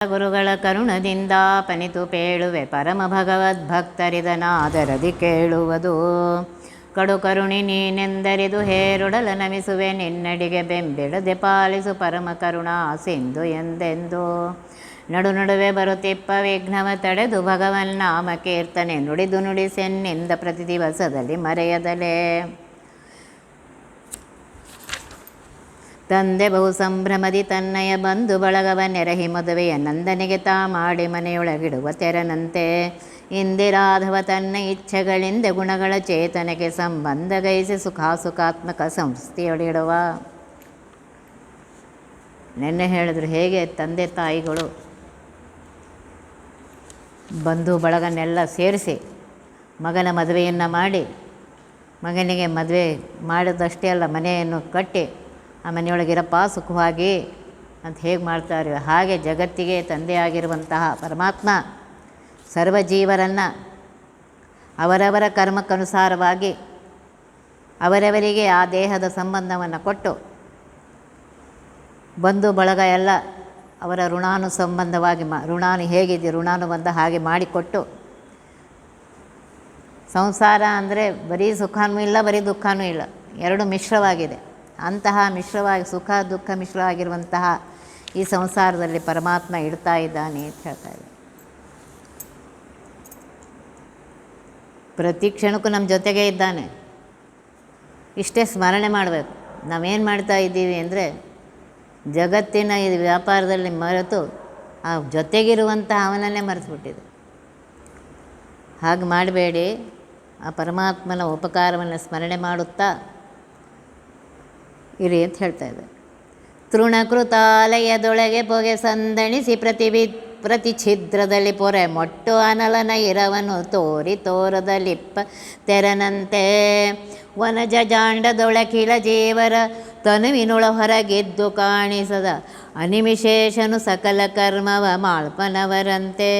ಗುರುಗಳ ಕರುಣದಿಂದ ಪನಿತು ಪೇಳುವೆ ಪರಮ ಭಗವದ್ಭಕ್ತರಿದನಾದರದಿ ಕೇಳುವುದು. ಕಡು ಕರುಣಿ ನೀನೆಂದರಿದು ಹೇರುಡಲ ನಮಿಸುವೆ ನಿನ್ನಡಿಗೆ ಬೆಂಬಿಡದೆ ಪಾಲಿಸು ಪರಮ ಕರುಣಾ ಸಿಂಧು ಎಂದೆಂದು. ನಡು ನಡುವೆ ಬರುತ್ತಿಪ್ಪ ವಿಘ್ನವ ತಡೆದು ಭಗವನ್ನಾಮ ಕೀರ್ತನೆ ನುಡಿದು ನುಡಿಸೆನ್ನಿಂದ ಪ್ರತಿ ದಿವಸದಲ್ಲಿ ಮರೆಯದಲೇ. ತಂದೆ ಬಹು ಸಂಭ್ರಮದಿ ತನ್ನಯ ಬಂಧು ಬಳಗವ ನೆರಹಿ ಮದುವೆಯ ನಂದನಿಗೆ ತಾ ಮಾಡಿ ಮನೆಯೊಳಗಿಡುವ ತೆರನಂತೆ. ಇಂದಿರಾಧವ ತನ್ನ ಇಚ್ಛೆಗಳಿಂದ ಗುಣಗಳ ಚೇತನಕ್ಕೆ ಸಂಬಂಧ ಗೈಸಿ ಸುಖಾತ್ಮಕ ಸಂಸ್ಥೆಯೊಳಿಡುವ. ನೆನ್ನೆ ಹೇಳಿದ್ರು ಹೇಗೆ ತಂದೆ ತಾಯಿಗಳು ಬಂಧು ಬಳಗನ್ನೆಲ್ಲ ಸೇರಿಸಿ ಮಗನ ಮದುವೆಯನ್ನು ಮಾಡಿ, ಮಗನಿಗೆ ಮದುವೆ ಮಾಡಿದಷ್ಟೇ ಅಲ್ಲ ಮನೆಯನ್ನು ಕಟ್ಟಿ ಆ ಮನೆಯೊಳಗಿರಪ್ಪ ಸುಖವಾಗಿ ಅಂತ ಹೇಗೆ ಮಾಡ್ತಾರೆ, ಹಾಗೆ ಜಗತ್ತಿಗೆ ತಂದೆಯಾಗಿರುವಂತಹ ಪರಮಾತ್ಮ ಸರ್ವಜೀವರನ್ನು ಅವರವರ ಕರ್ಮಕ್ಕನುಸಾರವಾಗಿ ಅವರವರಿಗೆ ಆ ದೇಹದ ಸಂಬಂಧವನ್ನು ಕೊಟ್ಟು ಬಂಧು ಬಳಗ ಎಲ್ಲ ಅವರ ಋಣಾನುಸಂಬಂಧವಾಗಿ ಋಣಾನು ಹೇಗಿದೆ ಋಣಾನುಬಂಧ ಹಾಗೆ ಮಾಡಿಕೊಟ್ಟು, ಸಂಸಾರ ಅಂದರೆ ಬರೀ ಸುಖನೂ ಇಲ್ಲ ಬರೀ ದುಃಖನೂ ಇಲ್ಲ, ಎರಡು ಮಿಶ್ರವಾಗಿದೆ. ಅಂತಹ ಮಿಶ್ರವಾಗಿ ಸುಖ ದುಃಖ ಮಿಶ್ರವಾಗಿರುವಂತಹ ಈ ಸಂಸಾರದಲ್ಲಿ ಪರಮಾತ್ಮ ಇಡ್ತಾ ಇದ್ದಾನೆ ಅಂತ ಹೇಳ್ತಾ ಇದ್ದಾರೆ. ಪ್ರತಿ ಕ್ಷಣಕ್ಕೂ ನಮ್ಮ ಜೊತೆಗೇ ಇದ್ದಾನೆ. ಇಷ್ಟೇ ಸ್ಮರಣೆ ಮಾಡಬೇಕು. ನಾವೇನು ಮಾಡ್ತಾ ಇದ್ದೀವಿ ಅಂದರೆ ಜಗತ್ತಿನ ಈ ವ್ಯಾಪಾರದಲ್ಲಿ ಮರೆತು ಆ ಜೊತೆಗಿರುವಂತಹ ಅವನನ್ನೇ ಮರೆತುಬಿಟ್ಟಿದೆ. ಹಾಗೆ ಮಾಡಬೇಡಿ. ಆ ಪರಮಾತ್ಮನ ಉಪಕಾರವನ್ನು ಸ್ಮರಣೆ ಮಾಡುತ್ತಾ ಇರಿ ಅಂತ ಹೇಳ್ತಾ ಇದ್ದಾರೆ. ತೃಣಕೃತಾಲಯದೊಳಗೆ ಪೊಗೆ ಸಂದಣಿಸಿ ಪ್ರತಿ ಛಿದ್ರದಲ್ಲಿ ಪೊರೆ ಮೊಟ್ಟು ಅನಲನ ಇರವನು ತೋರಿ ತೋರದಲಿಪ್ಪ ತೆರನಂತೆ. ವನಜ ಜಾಂಡದೊಳಕಿಳ ಜೀವರ ತನುವಿನೊಳ ಹೊರಗೆದ್ದು ಕಾಣಿಸದ ಅನಿಮಿಶೇಷನು ಸಕಲ ಕರ್ಮವ ಮಾಳ್ಪನವರಂತೆ.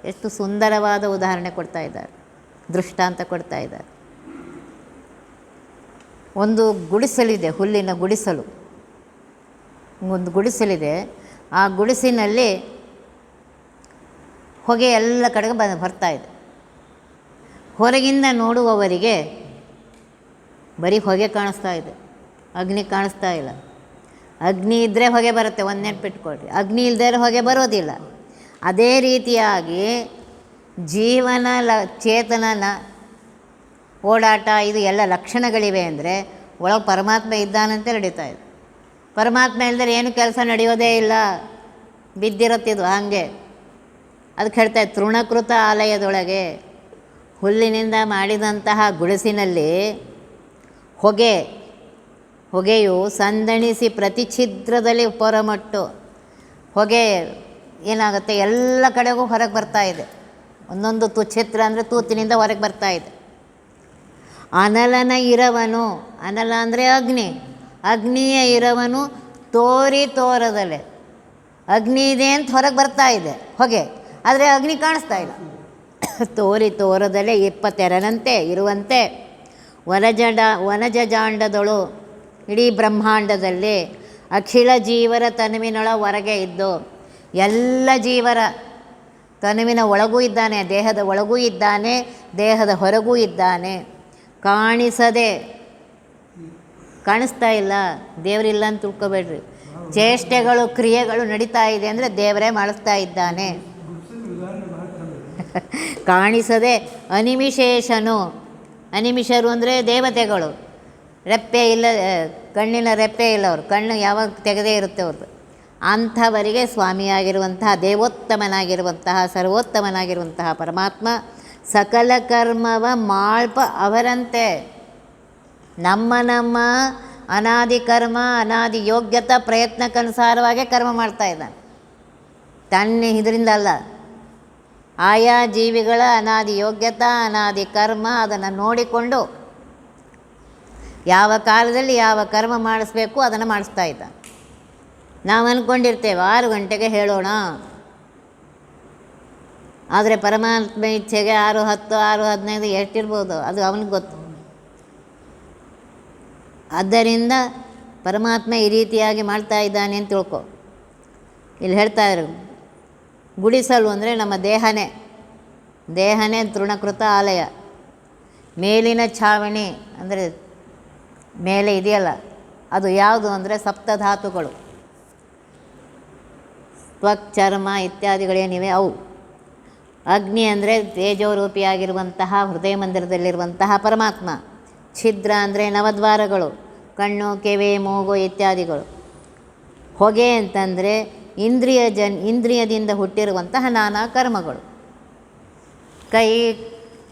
ಎಷ್ಟು ಸುಂದರವಾದ ಉದಾಹರಣೆ ಕೊಡ್ತಾ ಇದ್ದಾರೆ, ದೃಷ್ಟಾಂತ ಕೊಡ್ತಾ ಇದ್ದಾರೆ. ಒಂದು ಗುಡಿಸಲಿದೆ, ಹುಲ್ಲಿನ ಗುಡಿಸಲು. ಒಂದು ಗುಡಿಸಲಿದೆ. ಆ ಗುಡಿಸಿನಲ್ಲಿ ಹೊಗೆ ಎಲ್ಲ ಕಡೆಗೆ ಬರ್ತಾ ಇದೆ. ಹೊರಗಿಂದ ನೋಡುವವರಿಗೆ ಬರೀ ಹೊಗೆ ಕಾಣಿಸ್ತಾ ಇದೆ, ಅಗ್ನಿ ಕಾಣಿಸ್ತಾ ಇಲ್ಲ. ಅಗ್ನಿ ಇದ್ದರೆ ಹೊಗೆ ಬರುತ್ತೆ, ಒಂದು ನೆನಪಿಟ್ಕೊಳ್ರಿ. ಅಗ್ನಿ ಇಲ್ಲದೇ ಹೊಗೆ ಬರೋದಿಲ್ಲ. ಅದೇ ರೀತಿಯಾಗಿ ಜೀವನ ಚೇತನನ ಓಡಾಟ ಇದು ಎಲ್ಲ ಲಕ್ಷಣಗಳಿವೆ ಅಂದರೆ ಒಳಗೆ ಪರಮಾತ್ಮ ಇದ್ದಾನಂತೆ ನಡೀತಾ ಇದೆ. ಪರಮಾತ್ಮ ಇಲ್ಲದ್ರೆ ಏನು ಕೆಲಸ ನಡೆಯೋದೇ ಇಲ್ಲ, ಬಿದ್ದಿರುತ್ತಿದ್ದು ಹಾಗೆ. ಅದಕ್ಕೆ ಹೇಳ್ತಾ ಇತ್ತು, ತೃಣಕೃತ ಆಲಯದೊಳಗೆ ಹುಲ್ಲಿನಿಂದ ಮಾಡಿದಂತಹ ಗುಡಿಸಿನಲ್ಲಿ ಹೊಗೆಯು ಸಂದಣಿಸಿ ಪ್ರತಿ ಛಿದ್ರದಲ್ಲಿ ಪೊರಮಟ್ಟು ಹೊಗೆ ಏನಾಗುತ್ತೆ ಎಲ್ಲ ಕಡೆಗೂ ಹೊರಗೆ ಬರ್ತಾ ಇದೆ. ಒಂದೊಂದು ಛಿದ್ರ ಅಂದರೆ ತೂತಿನಿಂದ ಹೊರಗೆ ಬರ್ತಾ ಇದೆ. ಅನಲನ ಇರವನು, ಅನಲ ಅಂದರೆ ಅಗ್ನಿ, ಅಗ್ನಿಯ ಇರವನು ತೋರಿ ತೋರದಲೆ. ಅಗ್ನಿ ಇದೆ ಅಂತ ಹೊರಗೆ ಬರ್ತಾ ಇದೆ ಹೊಗೆ, ಆದರೆ ಅಗ್ನಿ ಕಾಣಿಸ್ತಾ ಇಲ್ಲ. ತೋರಿ ತೋರದಲೆ ತೆರನಂತೆ ಇರುವಂತೆ ವನಜ ಜಾಂಡದಳು ಇಡೀ ಬ್ರಹ್ಮಾಂಡದಲ್ಲಿ ಅಖಿಲ ಜೀವರ ತನುವಿನೊಳ ಹೊರಗೆ ಇದ್ದು, ಎಲ್ಲ ಜೀವರ ತನುವಿನ ಒಳಗೂ ಇದ್ದಾನೆ, ದೇಹದ ಒಳಗೂ ಇದ್ದಾನೆ, ದೇಹದ ಹೊರಗೂ ಇದ್ದಾನೆ. ಕಾಣಿಸ್ತಾ ಇಲ್ಲ, ದೇವರಿಲ್ಲ ಅಂತ ತಿಳ್ಕೊಬೇಡ್ರಿ. ಚೇಷ್ಟೆಗಳು ಕ್ರಿಯೆಗಳು ನಡೀತಾ ಇದೆ ಅಂದರೆ ದೇವರೇ ಮಾಡಿಸ್ತಾ ಇದ್ದಾನೆ. ಕಾಣಿಸದೆ ಅನಿಮಿಶೇಷನು, ಅನಿಮಿಷರು ಅಂದರೆ ದೇವತೆಗಳು. ರೆಪ್ಪೆ ಇಲ್ಲ, ಕಣ್ಣಿನ ರೆಪ್ಪೆ ಇಲ್ಲ, ಅವರು ಕಣ್ಣು ಯಾವಾಗ ತೆಗೆದೇ ಇರುತ್ತೆ ಅವ್ರದ್ದು. ಅಂಥವರಿಗೆ ಸ್ವಾಮಿಯಾಗಿರುವಂತಹ ದೇವೋತ್ತಮನಾಗಿರುವಂತಹ ಸರ್ವೋತ್ತಮನಾಗಿರುವಂತಹ ಪರಮಾತ್ಮ ಸಕಲ ಕರ್ಮವ ಮಾಳ್ಪ ಅವರಂತೆ. ನಮ್ಮ ಅನಾದಿ ಕರ್ಮ ಅನಾದಿ ಯೋಗ್ಯತಾ ಪ್ರಯತ್ನಕ್ಕನುಸಾರವಾಗೇ ಕರ್ಮ ಮಾಡ್ತಾ ಇದ್ದಾನೆ. ತನ್ನ ಇದರಿಂದ ಅಲ್ಲ, ಆಯಾ ಜೀವಿಗಳ ಅನಾದಿ ಯೋಗ್ಯತಾ ಅನಾದಿ ಕರ್ಮ ಅದನ್ನು ನೋಡಿಕೊಂಡು ಯಾವ ಕಾಲದಲ್ಲಿ ಯಾವ ಕರ್ಮ ಮಾಡಿಸ್ಬೇಕು ಅದನ್ನು ಮಾಡಿಸ್ತಾ ಇದ್ದ. ನಾವು ಅಂದ್ಕೊಂಡಿರ್ತೇವೆ 6 ಗಂಟೆಗೆ ಹೇಳೋಣ, ಆದರೆ ಪರಮಾತ್ಮ ಇಚ್ಛೆಗೆ 6:10 6:15 ಎಷ್ಟಿರ್ಬೋದು ಅದು ಅವನಿಗೆ ಗೊತ್ತು. ಆದ್ದರಿಂದ ಪರಮಾತ್ಮ ಈ ರೀತಿಯಾಗಿ ಮಾಡ್ತಾ ಇದ್ದಾನೆ ಅಂತ ತಿಳ್ಕೊ. ಇಲ್ಲಿ ಹೇಳ್ತಾ ಇದ್ರು, ಗುಡಿಸಲು ಅಂದರೆ ನಮ್ಮ ದೇಹನೇ ತೃಣಕೃತ ಆಲಯ. ಮೇಲಿನ ಛಾವಣಿ ಅಂದರೆ ಮೇಲೆ ಇದೆಯಲ್ಲ ಅದು ಯಾವುದು ಅಂದರೆ ಸಪ್ತಧಾತುಗಳು, ತ್ವಕ್, ಚರ್ಮ ಇತ್ಯಾದಿಗಳೇನಿವೆ ಅವು. ಅಗ್ನಿ ಅಂದರೆ ತೇಜೋರೂಪಿಯಾಗಿರುವಂತಹ ಹೃದಯ ಮಂದಿರದಲ್ಲಿರುವಂತಹ ಪರಮಾತ್ಮ. ಛಿದ್ರ ಅಂದರೆ ನವದ್ವಾರಗಳು, ಕಣ್ಣು, ಕಿವಿ, ಮೂಗು ಇತ್ಯಾದಿಗಳು. ಹೊಗೆ ಅಂತಂದರೆ ಇಂದ್ರಿಯದಿಂದ ಹುಟ್ಟಿರುವಂತಹ ನಾನಾ ಕರ್ಮಗಳು. ಕೈ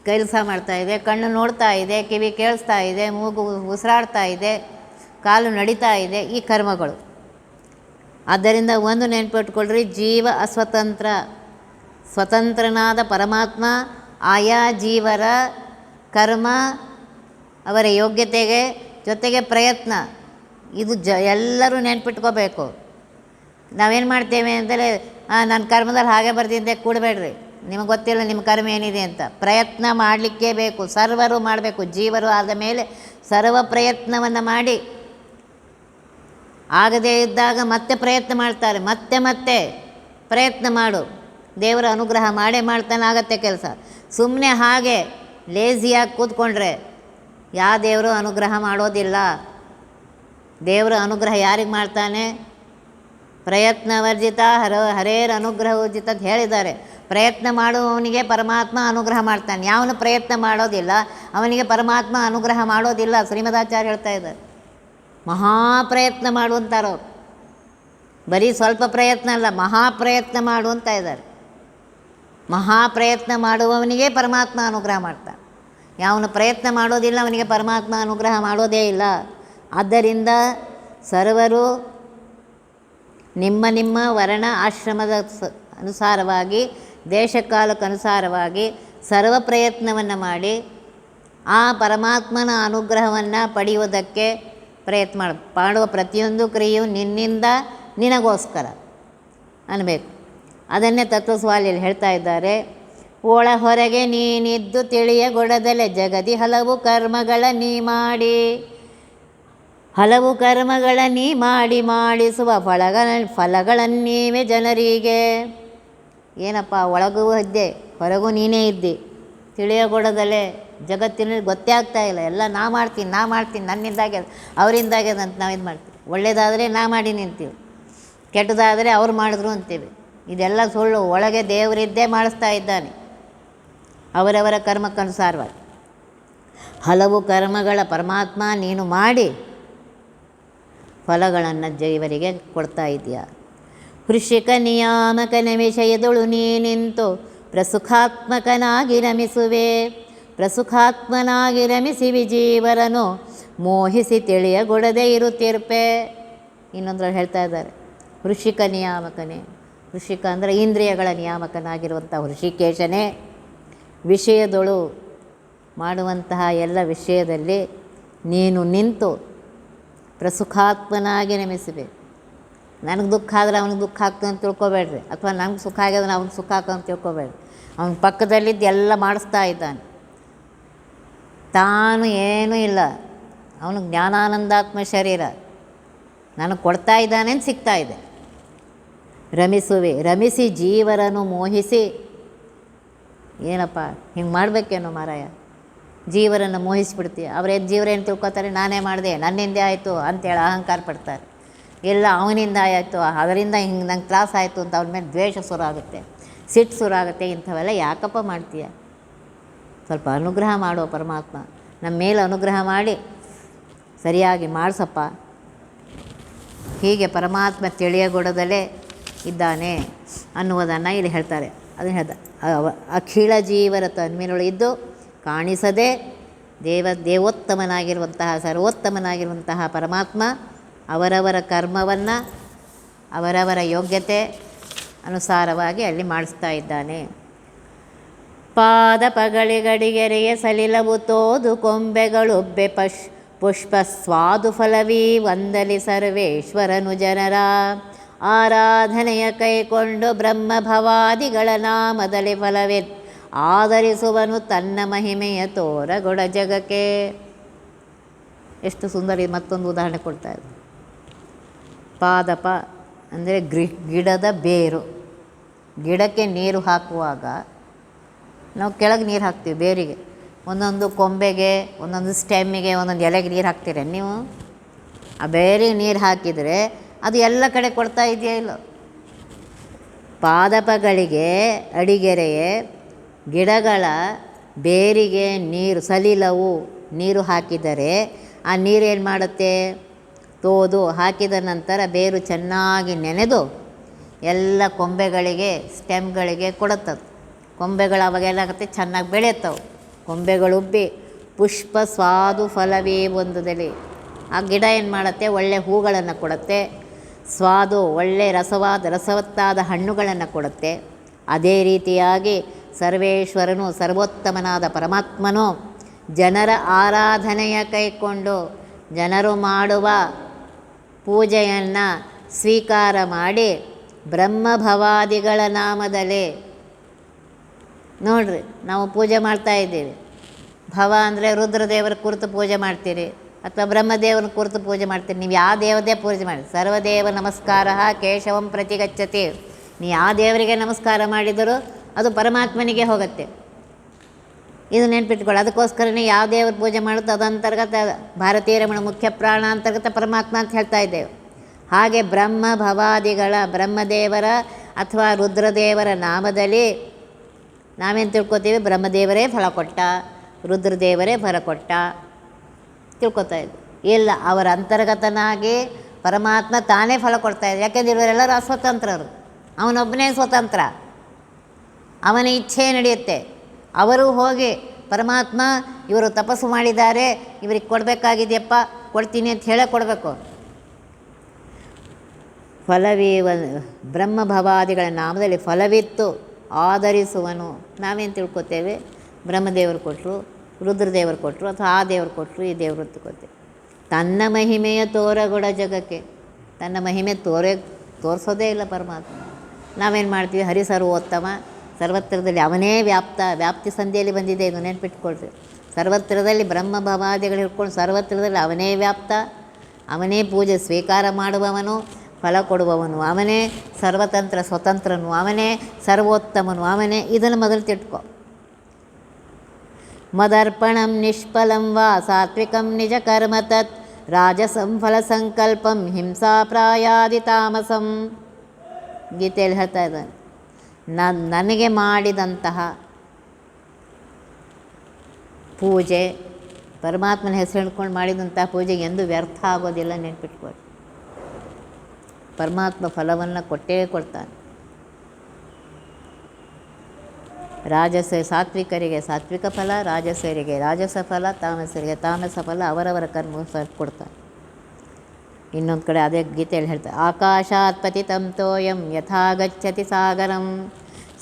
ಕೆಲಸ ಮಾಡ್ತಾಯಿದೆ, ಕಣ್ಣು ನೋಡ್ತಾ ಇದೆ, ಕಿವಿ ಕೇಳಿಸ್ತಾ ಇದೆ, ಮೂಗು ಉಸಿರಾಡ್ತಾ ಇದೆ, ಕಾಲು ನಡೀತಾ ಇದೆ, ಈ ಕರ್ಮಗಳು. ಆದ್ದರಿಂದ ಒಂದು ನೆನಪಿಟ್ಕೊಳ್ರಿ, ಜೀವ ಅಸ್ವತಂತ್ರ. ಸ್ವತಂತ್ರನಾದ ಪರಮಾತ್ಮ ಆಯಾ ಜೀವರ ಕರ್ಮ, ಅವರ ಯೋಗ್ಯತೆಗೆ ಜೊತೆಗೆ ಪ್ರಯತ್ನ, ಇದು ಎಲ್ಲರೂ ನೆನ್ಪಿಟ್ಕೋಬೇಕು. ನಾವೇನು ಮಾಡ್ತೇವೆ ಅಂತಲೇ ನನ್ನ ಕರ್ಮದಲ್ಲಿ ಹಾಗೆ ಬರ್ತಿದ್ದೆ ಕೂಡಬೇಡ್ರಿ, ನಿಮಗೆ ಗೊತ್ತಿಲ್ಲ ನಿಮ್ಮ ಕರ್ಮ ಏನಿದೆ ಅಂತ. ಪ್ರಯತ್ನ ಮಾಡಲಿಕ್ಕೇ ಬೇಕು, ಸರ್ವರು ಮಾಡಬೇಕು. ಜೀವರು ಆದ ಮೇಲೆ ಸರ್ವ ಪ್ರಯತ್ನವನ್ನು ಮಾಡಿ ಆಗದೇ ಇದ್ದಾಗ ಮತ್ತೆ ಪ್ರಯತ್ನ ಮಾಡ್ತಾರೆ. ಮತ್ತೆ ಪ್ರಯತ್ನ ಮಾಡು, ದೇವರ ಅನುಗ್ರಹ ಮಾಡೇ ಮಾಡ್ತಾನಾಗತ್ತೆ ಕೆಲಸ. ಸುಮ್ಮನೆ ಹಾಗೆ ಲೇಜಿಯಾಗಿ ಕೂತ್ಕೊಂಡ್ರೆ ಯಾವ ದೇವರು ಅನುಗ್ರಹ ಮಾಡೋದಿಲ್ಲ. ದೇವರ ಅನುಗ್ರಹ ಯಾರಿಗೆ ಮಾಡ್ತಾನೆ? ಪ್ರಯತ್ನವರ್ಜಿತ ಹರೇರ್ ಅನುಗ್ರಹ ವರ್ಜಿತ ಅಂತ ಹೇಳಿದ್ದಾರೆ. ಪ್ರಯತ್ನ ಮಾಡುವವನಿಗೆ ಪರಮಾತ್ಮ ಅನುಗ್ರಹ ಮಾಡ್ತಾನೆ. ಯಾವನು ಪ್ರಯತ್ನ ಮಾಡೋದಿಲ್ಲ ಅವನಿಗೆ ಪರಮಾತ್ಮ ಅನುಗ್ರಹ ಮಾಡೋದಿಲ್ಲ. ಶ್ರೀಮದಾಚಾರ್ಯ ಹೇಳ್ತಾ ಇದ್ದಾರೆ, ಮಹಾಪ್ರಯತ್ನ ಮಾಡುವಂತಾರೋ, ಬರೀ ಸ್ವಲ್ಪ ಪ್ರಯತ್ನ ಅಲ್ಲ, ಮಹಾಪ್ರಯತ್ನ ಮಾಡುವಂತ ಇದ್ದಾರೆ. ಮಹಾಪ್ರಯತ್ನ ಮಾಡುವವನಿಗೆ ಪರಮಾತ್ಮ ಅನುಗ್ರಹ ಮಾಡ್ತಾನೆ. ಯಾವನು ಪ್ರಯತ್ನ ಮಾಡೋದಿಲ್ಲ ಅವನಿಗೆ ಪರಮಾತ್ಮ ಅನುಗ್ರಹ ಮಾಡೋದೇ ಇಲ್ಲ. ಆದ್ದರಿಂದ ಸರ್ವರು ನಿಮ್ಮ ವರ್ಣ ಆಶ್ರಮದ ಅನುಸಾರವಾಗಿ, ದೇಶಕಾಲಕ್ಕನುಸಾರವಾಗಿ ಸರ್ವ ಪ್ರಯತ್ನವನ್ನು ಮಾಡಿ ಆ ಪರಮಾತ್ಮನ ಅನುಗ್ರಹವನ್ನು ಪಡೆಯುವುದಕ್ಕೆ ಪ್ರಯತ್ನ ಮಾಡುವ ಪ್ರತಿಯೊಂದು ಕ್ರಿಯೆಯು ನಿನ್ನಿಂದ ನಿನಗೋಸ್ಕರ ಅನ್ನಬೇಕು. ಅದನ್ನೇ ತತ್ವಸ್ವಾಲಿಯಲ್ಲಿ ಹೇಳ್ತಾ ಇದ್ದಾರೆ. ಒಳ ಹೊರಗೆ ನೀನಿದ್ದು ತಿಳಿಯಗೊಡದಲೆ ಜಗದಿ ಹಲವು ಕರ್ಮಗಳ ನೀ ಮಾಡಿ ಮಾಡಿಸುವ ಫಲಗಳನ್ನೀವೆ ಜನರಿಗೆ. ಏನಪ್ಪ, ಒಳಗೂ ಇದ್ದೆ ಹೊರಗೂ ನೀನೇ ಇದ್ದಿ, ತಿಳಿಯಗೊಡದಲೆ ಜಗತ್ತಿನಲ್ಲಿ ಗೊತ್ತೇ ಆಗ್ತಾ ಇಲ್ಲ. ಎಲ್ಲ ನಾ ಮಾಡ್ತೀನಿ ನನ್ನಿಂದಾಗೆ ಅವರಿಂದಾಗೆ ಅಂತ ನಾವು ಇದು ಮಾಡ್ತೀವಿ. ಒಳ್ಳೆಯದಾದರೆ ನಾ ಮಾಡಿ ನಿಂತೀವಿ, ಕೆಟ್ಟದಾದರೆ ಅವ್ರು ಮಾಡಿದ್ರು ಅಂತೀವಿ. ಇದೆಲ್ಲ ಸುಳ್ಳು. ಒಳಗೆ ದೇವರಿದ್ದೇ ಮಾಡಿಸ್ತಾ ಇದ್ದಾನೆ ಅವರವರ ಕರ್ಮಕ್ಕನುಸಾರವಾಗಿ. ಹಲವು ಕರ್ಮಗಳ ಪರಮಾತ್ಮ ನೀನು ಮಾಡಿ ಫಲಗಳನ್ನು ಜೀವರಿಗೆ ಕೊಡ್ತಾ ಇದೆಯಾ. ವೃಶ್ಚಿಕ ನಿಯಾಮಕನ ವಿಷಯದೊಳು ನೀ ನಿಂತು ಪ್ರಸುಖಾತ್ಮಕನಾಗಿ ರಮಿಸಿ ವಿಜೀವರನು ಮೋಹಿಸಿ ತಿಳಿಯಗೊಡದೆ ಇರುತ್ತಿರ್ಪೆ. ಇನ್ನೊಂದ್ರಲ್ಲಿ ಹೇಳ್ತಾ ಇದ್ದಾರೆ, ವೃಶ್ಚಿಕ ನಿಯಾಮಕನೇ. ವೃಶ್ಚಿಕ ಅಂದರೆ ಇಂದ್ರಿಯಗಳ ನಿಯಾಮಕನಾಗಿರುವಂಥ ಹೃಷಿಕೇಶನೇ, ವಿಷಯದೊಳು ಮಾಡುವಂತಹ ಎಲ್ಲ ವಿಷಯದಲ್ಲಿ ನೀನು ನಿಂತು ಪ್ರಸುಖಾತ್ಮನಾಗಿ ನಮಿಸಬೇಕು. ನನಗೆ ದುಃಖ ಆದರೆ ಅವನಿಗೆ ದುಃಖ ಆಗ್ತದೆ ಅಂತ ತಿಳ್ಕೊಬೇಡ್ರಿ, ಅಥವಾ ನಮ್ಗೆ ಸುಖ ಆಗಿದ್ರೆ ಅವ್ನಿಗೆ ಸುಖ ಆಗ್ತದೆ ಅಂತ ತಿಳ್ಕೊಬೇಡ್ರಿ. ಅವನ ಪಕ್ಕದಲ್ಲಿದ್ದು ಎಲ್ಲ ಮಾಡಿಸ್ತಾ ಇದ್ದಾನೆ. ತಾನು ಏನೂ ಇಲ್ಲ, ಅವನು ಜ್ಞಾನಾನಂದಾತ್ಮ ಶರೀರ ನನಗೆ ಕೊಡ್ತಾ ಇದ್ದಾನೆ ಅಂತ ಸಿಗ್ತಾ ಇದೆ. ರಮಿಸಿ ಜೀವರನ್ನು ಮೋಹಿಸಿ. ಏನಪ್ಪ ಹಿಂಗೆ ಮಾಡಬೇಕೇನೋ ಮಾರಾಯ, ಜೀವರನ್ನು ಮೋಹಿಸಿಬಿಡ್ತೀಯ. ಜೀವರೇನು ತಿಳ್ಕೊತಾರೆ, ನಾನೇ ಮಾಡಿದೆ, ನನ್ನಿಂದೆ ಆಯಿತು ಅಂತೇಳಿ ಅಹಂಕಾರ ಪಡ್ತಾರೆ. ಇಲ್ಲ, ಅವನಿಂದ ಆಯಿತು, ಅದರಿಂದ ಹಿಂಗೆ ನಂಗೆ ತ್ರಾಸ ಆಯಿತು ಅಂತ ಅವ್ರ ಮೇಲೆ ದ್ವೇಷ ಶುರು ಆಗುತ್ತೆ, ಸಿಟ್ಟು ಶುರು ಆಗುತ್ತೆ. ಇಂಥವೆಲ್ಲ ಯಾಕಪ್ಪ ಮಾಡ್ತೀಯ? ಸ್ವಲ್ಪ ಅನುಗ್ರಹ ಮಾಡುವ ಪರಮಾತ್ಮ ನಮ್ಮ ಮೇಲೆ ಅನುಗ್ರಹ ಮಾಡಿ ಸರಿಯಾಗಿ ಮಾಡಿಸಪ್ಪ. ಹೀಗೆ ಪರಮಾತ್ಮ ತಿಳಿಯಗೊಡದಲೇ ಇದ್ದಾನೆ ಅನ್ನುವುದನ್ನು ಇಲ್ಲಿ ಹೇಳ್ತಾರೆ. ಅದನ್ನು ಹೇಳ್ದ, ಅಖಿಳ ಜೀವರ ತನ್ಮಿನೊಳಗಿದ್ದು ಕಾಣಿಸದೆ ದೇವೋತ್ತಮನಾಗಿರುವಂತಹ ಸರ್ವೋತ್ತಮನಾಗಿರುವಂತಹ ಪರಮಾತ್ಮ ಅವರವರ ಕರ್ಮವನ್ನು ಅವರವರ ಯೋಗ್ಯತೆ ಅನುಸಾರವಾಗಿ ಅಲ್ಲಿ ಮಾಡಿಸ್ತಾ ಇದ್ದಾನೆ. ಪಾದಪಗಳಿಗಡಿಗೆರೆಯ ಸಲಿಲವು ತೋದು ಕೊಂಬೆಗಳುಬ್ಬೆ ಪುಷ್ಪ ಸ್ವಾದು ಫಲವೀ ವಂದಲಿ ಸರ್ವೇಶ್ವರನು ಜನರ ಆರಾಧನೆಯ ಕೈಕೊಂಡು ಬ್ರಹ್ಮಭವಾದಿಗಳ ನಾಮದಲ್ಲಿ ಫಲವೇ ಆಧರಿಸುವನು ತನ್ನ ಮಹಿಮೆಯ ತೋರಗೊಡ ಜಗಕ್ಕೆ. ಎಷ್ಟು ಸುಂದರ. ಮತ್ತೊಂದು ಉದಾಹರಣೆ ಕೊಡ್ತಾ ಇದೆ. ಪಾದಪ ಅಂದರೆ ಗಿಡದ ಬೇರು, ಗಿಡಕ್ಕೆ ನೀರು ಹಾಕುವಾಗ ನಾವು ಕೆಳಗೆ ನೀರು ಹಾಕ್ತೀವಿ, ಬೇರಿಗೆ, ಒಂದೊಂದು ಕೊಂಬೆಗೆ, ಒಂದೊಂದು ಸ್ಟೆಮ್ಮಿಗೆ, ಒಂದೊಂದು ಎಲೆಗೆ ನೀರು ಹಾಕ್ತೀರ ನೀವು. ಆ ಬೇರಿಗೆ ನೀರು ಹಾಕಿದರೆ ಅದು ಎಲ್ಲ ಕಡೆ ಕೊಡ್ತಾ ಇದೆಯಾ ಇಲ್ಲ. ಪಾದಪಗಳಿಗೆ ಅಡಿಗೆರೆಯೇ ಗಿಡಗಳ ಬೇರಿಗೆ ನೀರು ಸಲಿಲವು ನೀರು ಹಾಕಿದರೆ ಆ ನೀರು ಏನು ಮಾಡುತ್ತೆ, ತೋದು ಹಾಕಿದ ನಂತರ ಬೇರು ಚೆನ್ನಾಗಿ ನೆನೆದು ಎಲ್ಲ ಕೊಂಬೆಗಳಿಗೆ ಸ್ಟೆಮ್ಗಳಿಗೆ ಕೊಡುತ್ತದೆ. ಕೊಂಬೆಗಳು ಅವಾಗೇನಾಗುತ್ತೆ, ಚೆನ್ನಾಗಿ ಬೆಳೆಯುತ್ತವೆ. ಕೊಂಬೆಗಳುಬ್ಬಿ ಪುಷ್ಪ ಸ್ವಾದು ಫಲವೇ ಒಂದುದಲ್ಲಿ ಆ ಗಿಡ ಏನು ಮಾಡುತ್ತೆ, ಒಳ್ಳೆ ಹೂಗಳನ್ನು ಕೊಡುತ್ತೆ, ಸ್ವಾದು ಒಳ್ಳೆ ರಸವತ್ತಾದ ಹಣ್ಣುಗಳನ್ನು ಕೊಡುತ್ತೆ. ಅದೇ ರೀತಿಯಾಗಿ ಸರ್ವೇಶ್ವರನು ಸರ್ವೋತ್ತಮನಾದ ಪರಮಾತ್ಮನು ಜನರ ಆರಾಧನೆಯ ಕೈಕೊಂಡು ಜನರು ಮಾಡುವ ಪೂಜೆಯನ್ನು ಸ್ವೀಕಾರ ಮಾಡಿ ಬ್ರಹ್ಮಭವಾದಿಗಳ ನಾಮದಲ್ಲಿ ನೋಡ್ರಿ ನಾವು ಪೂಜೆ ಮಾಡ್ತಾ ಇದ್ದೀವಿ. ಭವ ಅಂದರೆ ರುದ್ರದೇವರ ಕುರಿತು ಪೂಜೆ ಮಾಡ್ತೀರಿ ಅಥವಾ ಬ್ರಹ್ಮದೇವನ ಕುರಿತು ಪೂಜೆ ಮಾಡ್ತೀರಿ. ನೀವು ಯಾವ ದೇವದೇ ಪೂಜೆ ಮಾಡಿ, ಸರ್ವದೇವ ನಮಸ್ಕಾರ ಕೇಶವಂ ಪ್ರತಿಗಚ್ಚತಿ. ನೀವು ಯಾವ ದೇವರಿಗೆ ನಮಸ್ಕಾರ ಮಾಡಿದರೂ ಅದು ಪರಮಾತ್ಮನಿಗೆ ಹೋಗುತ್ತೆ. ಇದು ನೆನ್ಪಿಟ್ಕೊಳ್ಳಿ. ಅದಕ್ಕೋಸ್ಕರನೇ ಯಾವ ದೇವ್ರ ಪೂಜೆ ಮಾಡುತ್ತೋ ಅದು ಅಂತರ್ಗತ ಭಾರತೀಯ ರಮಣ ಮುಖ್ಯ ಪ್ರಾಣ ಅಂತರ್ಗತ ಪರಮಾತ್ಮ ಅಂತ ಹೇಳ್ತಾ ಇದ್ದೇವೆ. ಹಾಗೆ ಬ್ರಹ್ಮ ಭವಾದಿಗಳ ಬ್ರಹ್ಮದೇವರ ಅಥವಾ ರುದ್ರದೇವರ ನಾಮದಲ್ಲಿ ನಾವೇನು ತಿಳ್ಕೊತೀವಿ, ಬ್ರಹ್ಮದೇವರೇ ಫಲ ಕೊಟ್ಟ, ರುದ್ರದೇವರೇ ಫಲ ಕೊಟ್ಟ ತಿಳ್ಕೊತಾ ಇದ್ವಿ. ಇಲ್ಲ, ಅವರ ಅಂತರ್ಗತನಾಗಿ ಪರಮಾತ್ಮ ತಾನೇ ಫಲ ಕೊಡ್ತಾ ಇದ್ದ. ಯಾಕೆಂದ್ರೆ ಇವರೆಲ್ಲರೂ ಅಸ್ವತಂತ್ರರು, ಅವನೊಬ್ಬನೇ ಸ್ವತಂತ್ರ, ಅವನ ಇಚ್ಛೆ ನಡೆಯುತ್ತೆ. ಅವರು ಹೋಗಿ ಪರಮಾತ್ಮ ಇವರು ತಪಸ್ಸು ಮಾಡಿದ್ದಾರೆ, ಇವ್ರಿಗೆ ಕೊಡಬೇಕಾಗಿದೆಯಪ್ಪ ಕೊಡ್ತೀನಿ ಅಂತ ಹೇಳೇ ಕೊಡಬೇಕು. ಫಲವೀವ ಬ್ರಹ್ಮಭವಾದಿಗಳ ನಾಮದಲ್ಲಿ ಫಲವಿತ್ತು ಆಧರಿಸುವನು. ನಾವೇನು ತಿಳ್ಕೊತೇವೆ, ಬ್ರಹ್ಮದೇವರು ಕೊಟ್ಟರು, ರುದ್ರದೇವರು ಕೊಟ್ಟರು, ಅಥವಾ ಆ ದೇವರು ಕೊಟ್ಟರು, ಈ ದೇವರು ತಿಳ್ಕೊತೇವೆ. ತನ್ನ ಮಹಿಮೆಯ ತೋರಗೊಡ ಜಗಕ್ಕೆ, ತನ್ನ ಮಹಿಮೆ ತೋರಿಸೋದೇ ಇಲ್ಲ ಪರಮಾತ್ಮ. ನಾವೇನು ಮಾಡ್ತೀವಿ, ಹರಿ ಸರ್ವೋತ್ತಮ, ಸರ್ವತ್ರದಲ್ಲಿ ಅವನೇ ವ್ಯಾಪ್ತಿ ಸಂಧಿಯಲ್ಲಿ ಬಂದಿದೆ, ಇದು ನೆನ್ಪಿಟ್ಕೊಳ್ರಿ. ಸರ್ವತ್ರದಲ್ಲಿ ಬ್ರಹ್ಮಭವಾದಿಗಳು ಹಿಡ್ಕೊಂಡು ಸರ್ವತ್ರದಲ್ಲಿ ಅವನೇ ವ್ಯಾಪ್ತ, ಅವನೇ ಪೂಜೆ ಸ್ವೀಕಾರ ಮಾಡುವವನು, ಫಲ ಕೊಡುವವನು ಅವನೇ, ಸರ್ವತಂತ್ರ ಸ್ವತಂತ್ರನು ಅವನೇ, ಸರ್ವೋತ್ತಮನು ಅವನೇ. ಇದನ್ನು ಮೊದಲು ತಿಳ್ಕೊ. ಮದರ್ಪಣಂ ನಿಷ್ಫಲಂ ವಾ ಸಾತ್ವಿಕಂ ನಿಜ ಕರ್ಮ ತತ್ ರಾಜಸಂ ಫಲ ಸಂಕಲ್ಪಂ ಹಿಂಸಾ ಪ್ರಾಯಾದಿ ತಾಮಸಂ. ಗೀತೆಯಲ್ಲಿ ಹೇಳ್ತಾ ಇದ್ದಾನೆ, ನನಗೆ ಮಾಡಿದಂತಹ ಪೂಜೆ, ಪರಮಾತ್ಮನ ಹೆಸರು ಹಿಡ್ಕೊಂಡು ಮಾಡಿದಂತಹ ಪೂಜೆಗೆ ಎಂದೂ ವ್ಯರ್ಥ ಆಗೋದಿಲ್ಲ, ನೆನ್ಪಿಟ್ಕೊಳ್ಳಿ. ಪರಮಾತ್ಮ ಫಲವನ್ನು ಕೊಟ್ಟೇ ಕೊಡ್ತಾನೆ. ಸಾತ್ವಿಕರಿಗೆ ಸಾತ್ವಿಕ ಫಲ, ರಾಜಸರಿಗೆ ರಾಜಸ ಫಲ, ತಾಮಸರಿಗೆ ತಾಮಸ ಫಲ, ಅವರವರ ಕರ್ಮ ಕೊಡ್ತಾನೆ. ಇನ್ನೊಂದು ಕಡೆ ಅದೇ ಗೀತೆಯಲ್ಲಿ ಹೇಳ್ತಾರೆ, ಆಕಾಶಾತ್ ಪತಿತಂ ತೋಯಂ ಯಥಾ ಗಚ್ಚತಿ ಸಾಗರಂ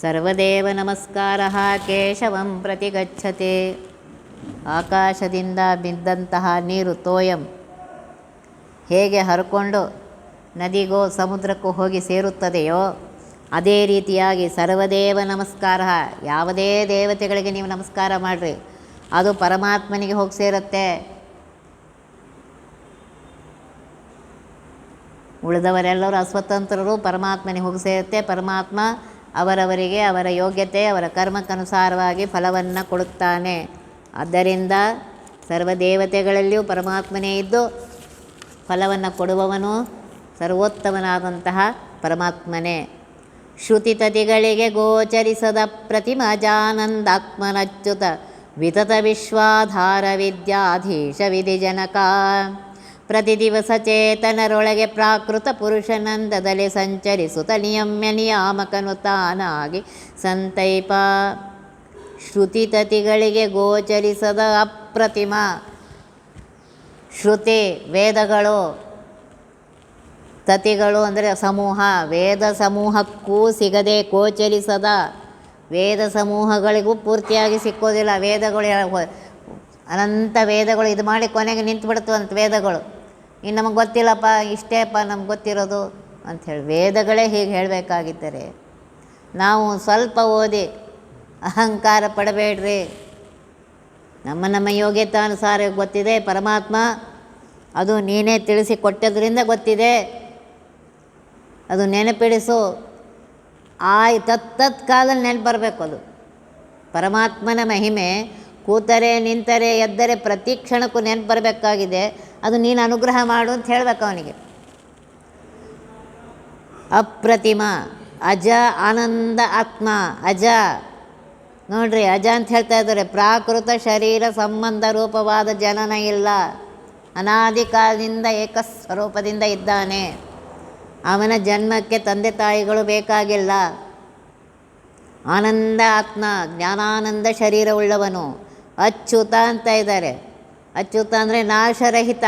ಸರ್ವದೇವ ನಮಸ್ಕಾರ ಕೇಶವಂ ಪ್ರತಿ ಗಚ್ಚತೆ. ಆಕಾಶದಿಂದ ಬಿದ್ದಂತಹ ನೀರು ತೋಯಂ ಹೇಗೆ ಹರ್ಕೊಂಡು ನದಿಗೋ ಸಮುದ್ರಕ್ಕೂ ಹೋಗಿ ಸೇರುತ್ತದೆಯೋ ಅದೇ ರೀತಿಯಾಗಿ ಸರ್ವದೇವ ನಮಸ್ಕಾರ, ಯಾವುದೇ ದೇವತೆಗಳಿಗೆ ನೀವು ನಮಸ್ಕಾರ ಮಾಡಿರಿ ಅದು ಪರಮಾತ್ಮನಿಗೆ ಹೋಗಿ ಸೇರುತ್ತೆ. ಉಳಿದವರೆಲ್ಲರೂ ಅಸ್ವತಂತ್ರರು, ಪರಮಾತ್ಮನಿಗೆ ಹೋಗಿ ಸೇರುತ್ತೆ. ಪರಮಾತ್ಮ ಅವರವರಿಗೆ ಅವರ ಯೋಗ್ಯತೆ ಅವರ ಕರ್ಮಕ್ಕನುಸಾರವಾಗಿ ಫಲವನ್ನು ಕೊಡುತ್ತಾನೆ. ಆದ್ದರಿಂದ ಸರ್ವದೇವತೆಗಳಲ್ಲಿಯೂ ಪರಮಾತ್ಮನೇ ಇದ್ದು ಫಲವನ್ನು ಕೊಡುವವನು ಸರ್ವೋತ್ತಮನಾದಂತಹ ಪರಮಾತ್ಮನೇ. ಶ್ರುತಿತತಿಗಳಿಗೆ ಗೋಚರಿಸದ ಪ್ರತಿಮಜಾನಂದಾತ್ಮನಚ್ಯುತ ವಿತತ ವಿಶ್ವಾಧಾರ ವಿದ್ಯಾಧೀಶ ವಿಧಿಜನಕ. ಪ್ರತಿ ದಿವಸ ಚೇತನರೊಳಗೆ ಪ್ರಾಕೃತ ಪುರುಷನಂದದಲ್ಲಿ ಸಂಚರಿಸುತ್ತ ನಿಯಮ್ಯ ನಿಯಾಮಕನು ತಾನಾಗಿ ಸಂತೈಪ. ಶ್ರುತಿತತಿಗಳಿಗೆ ಗೋಚರಿಸದ ಅಪ್ರತಿಮ, ಶ್ರುತಿ ವೇದಗಳು, ತತಿಗಳು ಅಂದರೆ ಸಮೂಹ, ವೇದ ಸಮೂಹಕ್ಕೂ ಸಿಗದೆ ಗೋಚರಿಸದ, ವೇದ ಸಮೂಹಗಳಿಗೂ ಪೂರ್ತಿಯಾಗಿ ಸಿಕ್ಕೋದಿಲ್ಲ. ವೇದಗಳು ಅನಂತ ವೇದಗಳು ಇದು ಮಾಡಿ ಕೊನೆಗೆ ನಿಂತುಬಿಡ್ತವಂತ ವೇದಗಳು. ಇನ್ನು ನಮಗೆ ಗೊತ್ತಿಲ್ಲಪ್ಪ, ಇಷ್ಟೇಪ್ಪ ನಮ್ಗೆ ಗೊತ್ತಿರೋದು ಅಂಥೇಳಿ ವೇದಗಳೇ ಹೀಗೆ ಹೇಳಬೇಕಾಗಿದ್ದರೆ ನಾವು ಸ್ವಲ್ಪ ಓದಿ ಅಹಂಕಾರ ಪಡಬೇಡ್ರಿ. ನಮ್ಮ ಯೋಗ್ಯತಾನುಸಾರ ಗೊತ್ತಿದೆ ಪರಮಾತ್ಮ, ಅದು ನೀನೇ ತಿಳಿಸಿ ಕೊಟ್ಟದ್ರಿಂದ ಗೊತ್ತಿದೆ, ಅದು ನೆನಪಿಡಿಸು. ತತ್ತತ್ ಕಾಲದಲ್ಲಿ ನೆನಪು ಬರಬೇಕು. ಅದು ಪರಮಾತ್ಮನ ಮಹಿಮೆ ಕೂತರೆ ನಿಂತರೆ ಎದ್ದರೆ ಪ್ರತಿ ಕ್ಷಣಕ್ಕೂ ನೆನಪು ಬರಬೇಕಾಗಿದೆ. ಅದು ನೀನು ಅನುಗ್ರಹ ಮಾಡು ಅಂತ ಹೇಳಬೇಕು ಅವನಿಗೆ. ಅಪ್ರತಿಮ ಅಜ ಆನಂದ ಆತ್ಮ. ಅಜ ನೋಡ್ರಿ, ಅಜ ಅಂತ ಹೇಳ್ತಾ ಇದ್ದಾರೆ. ಪ್ರಾಕೃತ ಶರೀರ ಸಂಬಂಧ ರೂಪವಾದ ಜನನ ಇಲ್ಲ. ಅನಾದಿ ಕಾಲದಿಂದ ಏಕಸ್ವರೂಪದಿಂದ ಇದ್ದಾನೆ. ಅವನ ಜನ್ಮಕ್ಕೆ ತಂದೆ ತಾಯಿಗಳು ಬೇಕಾಗಿಲ್ಲ. ಆನಂದ ಆತ್ಮ, ಜ್ಞಾನಾನಂದ ಶರೀರವುಳ್ಳವನು. ಅಚ್ಯುತ ಅಂತ ಇದ್ದಾರೆ. ಅಚ್ಯುತ ಅಂದರೆ ನಾಶರಹಿತ,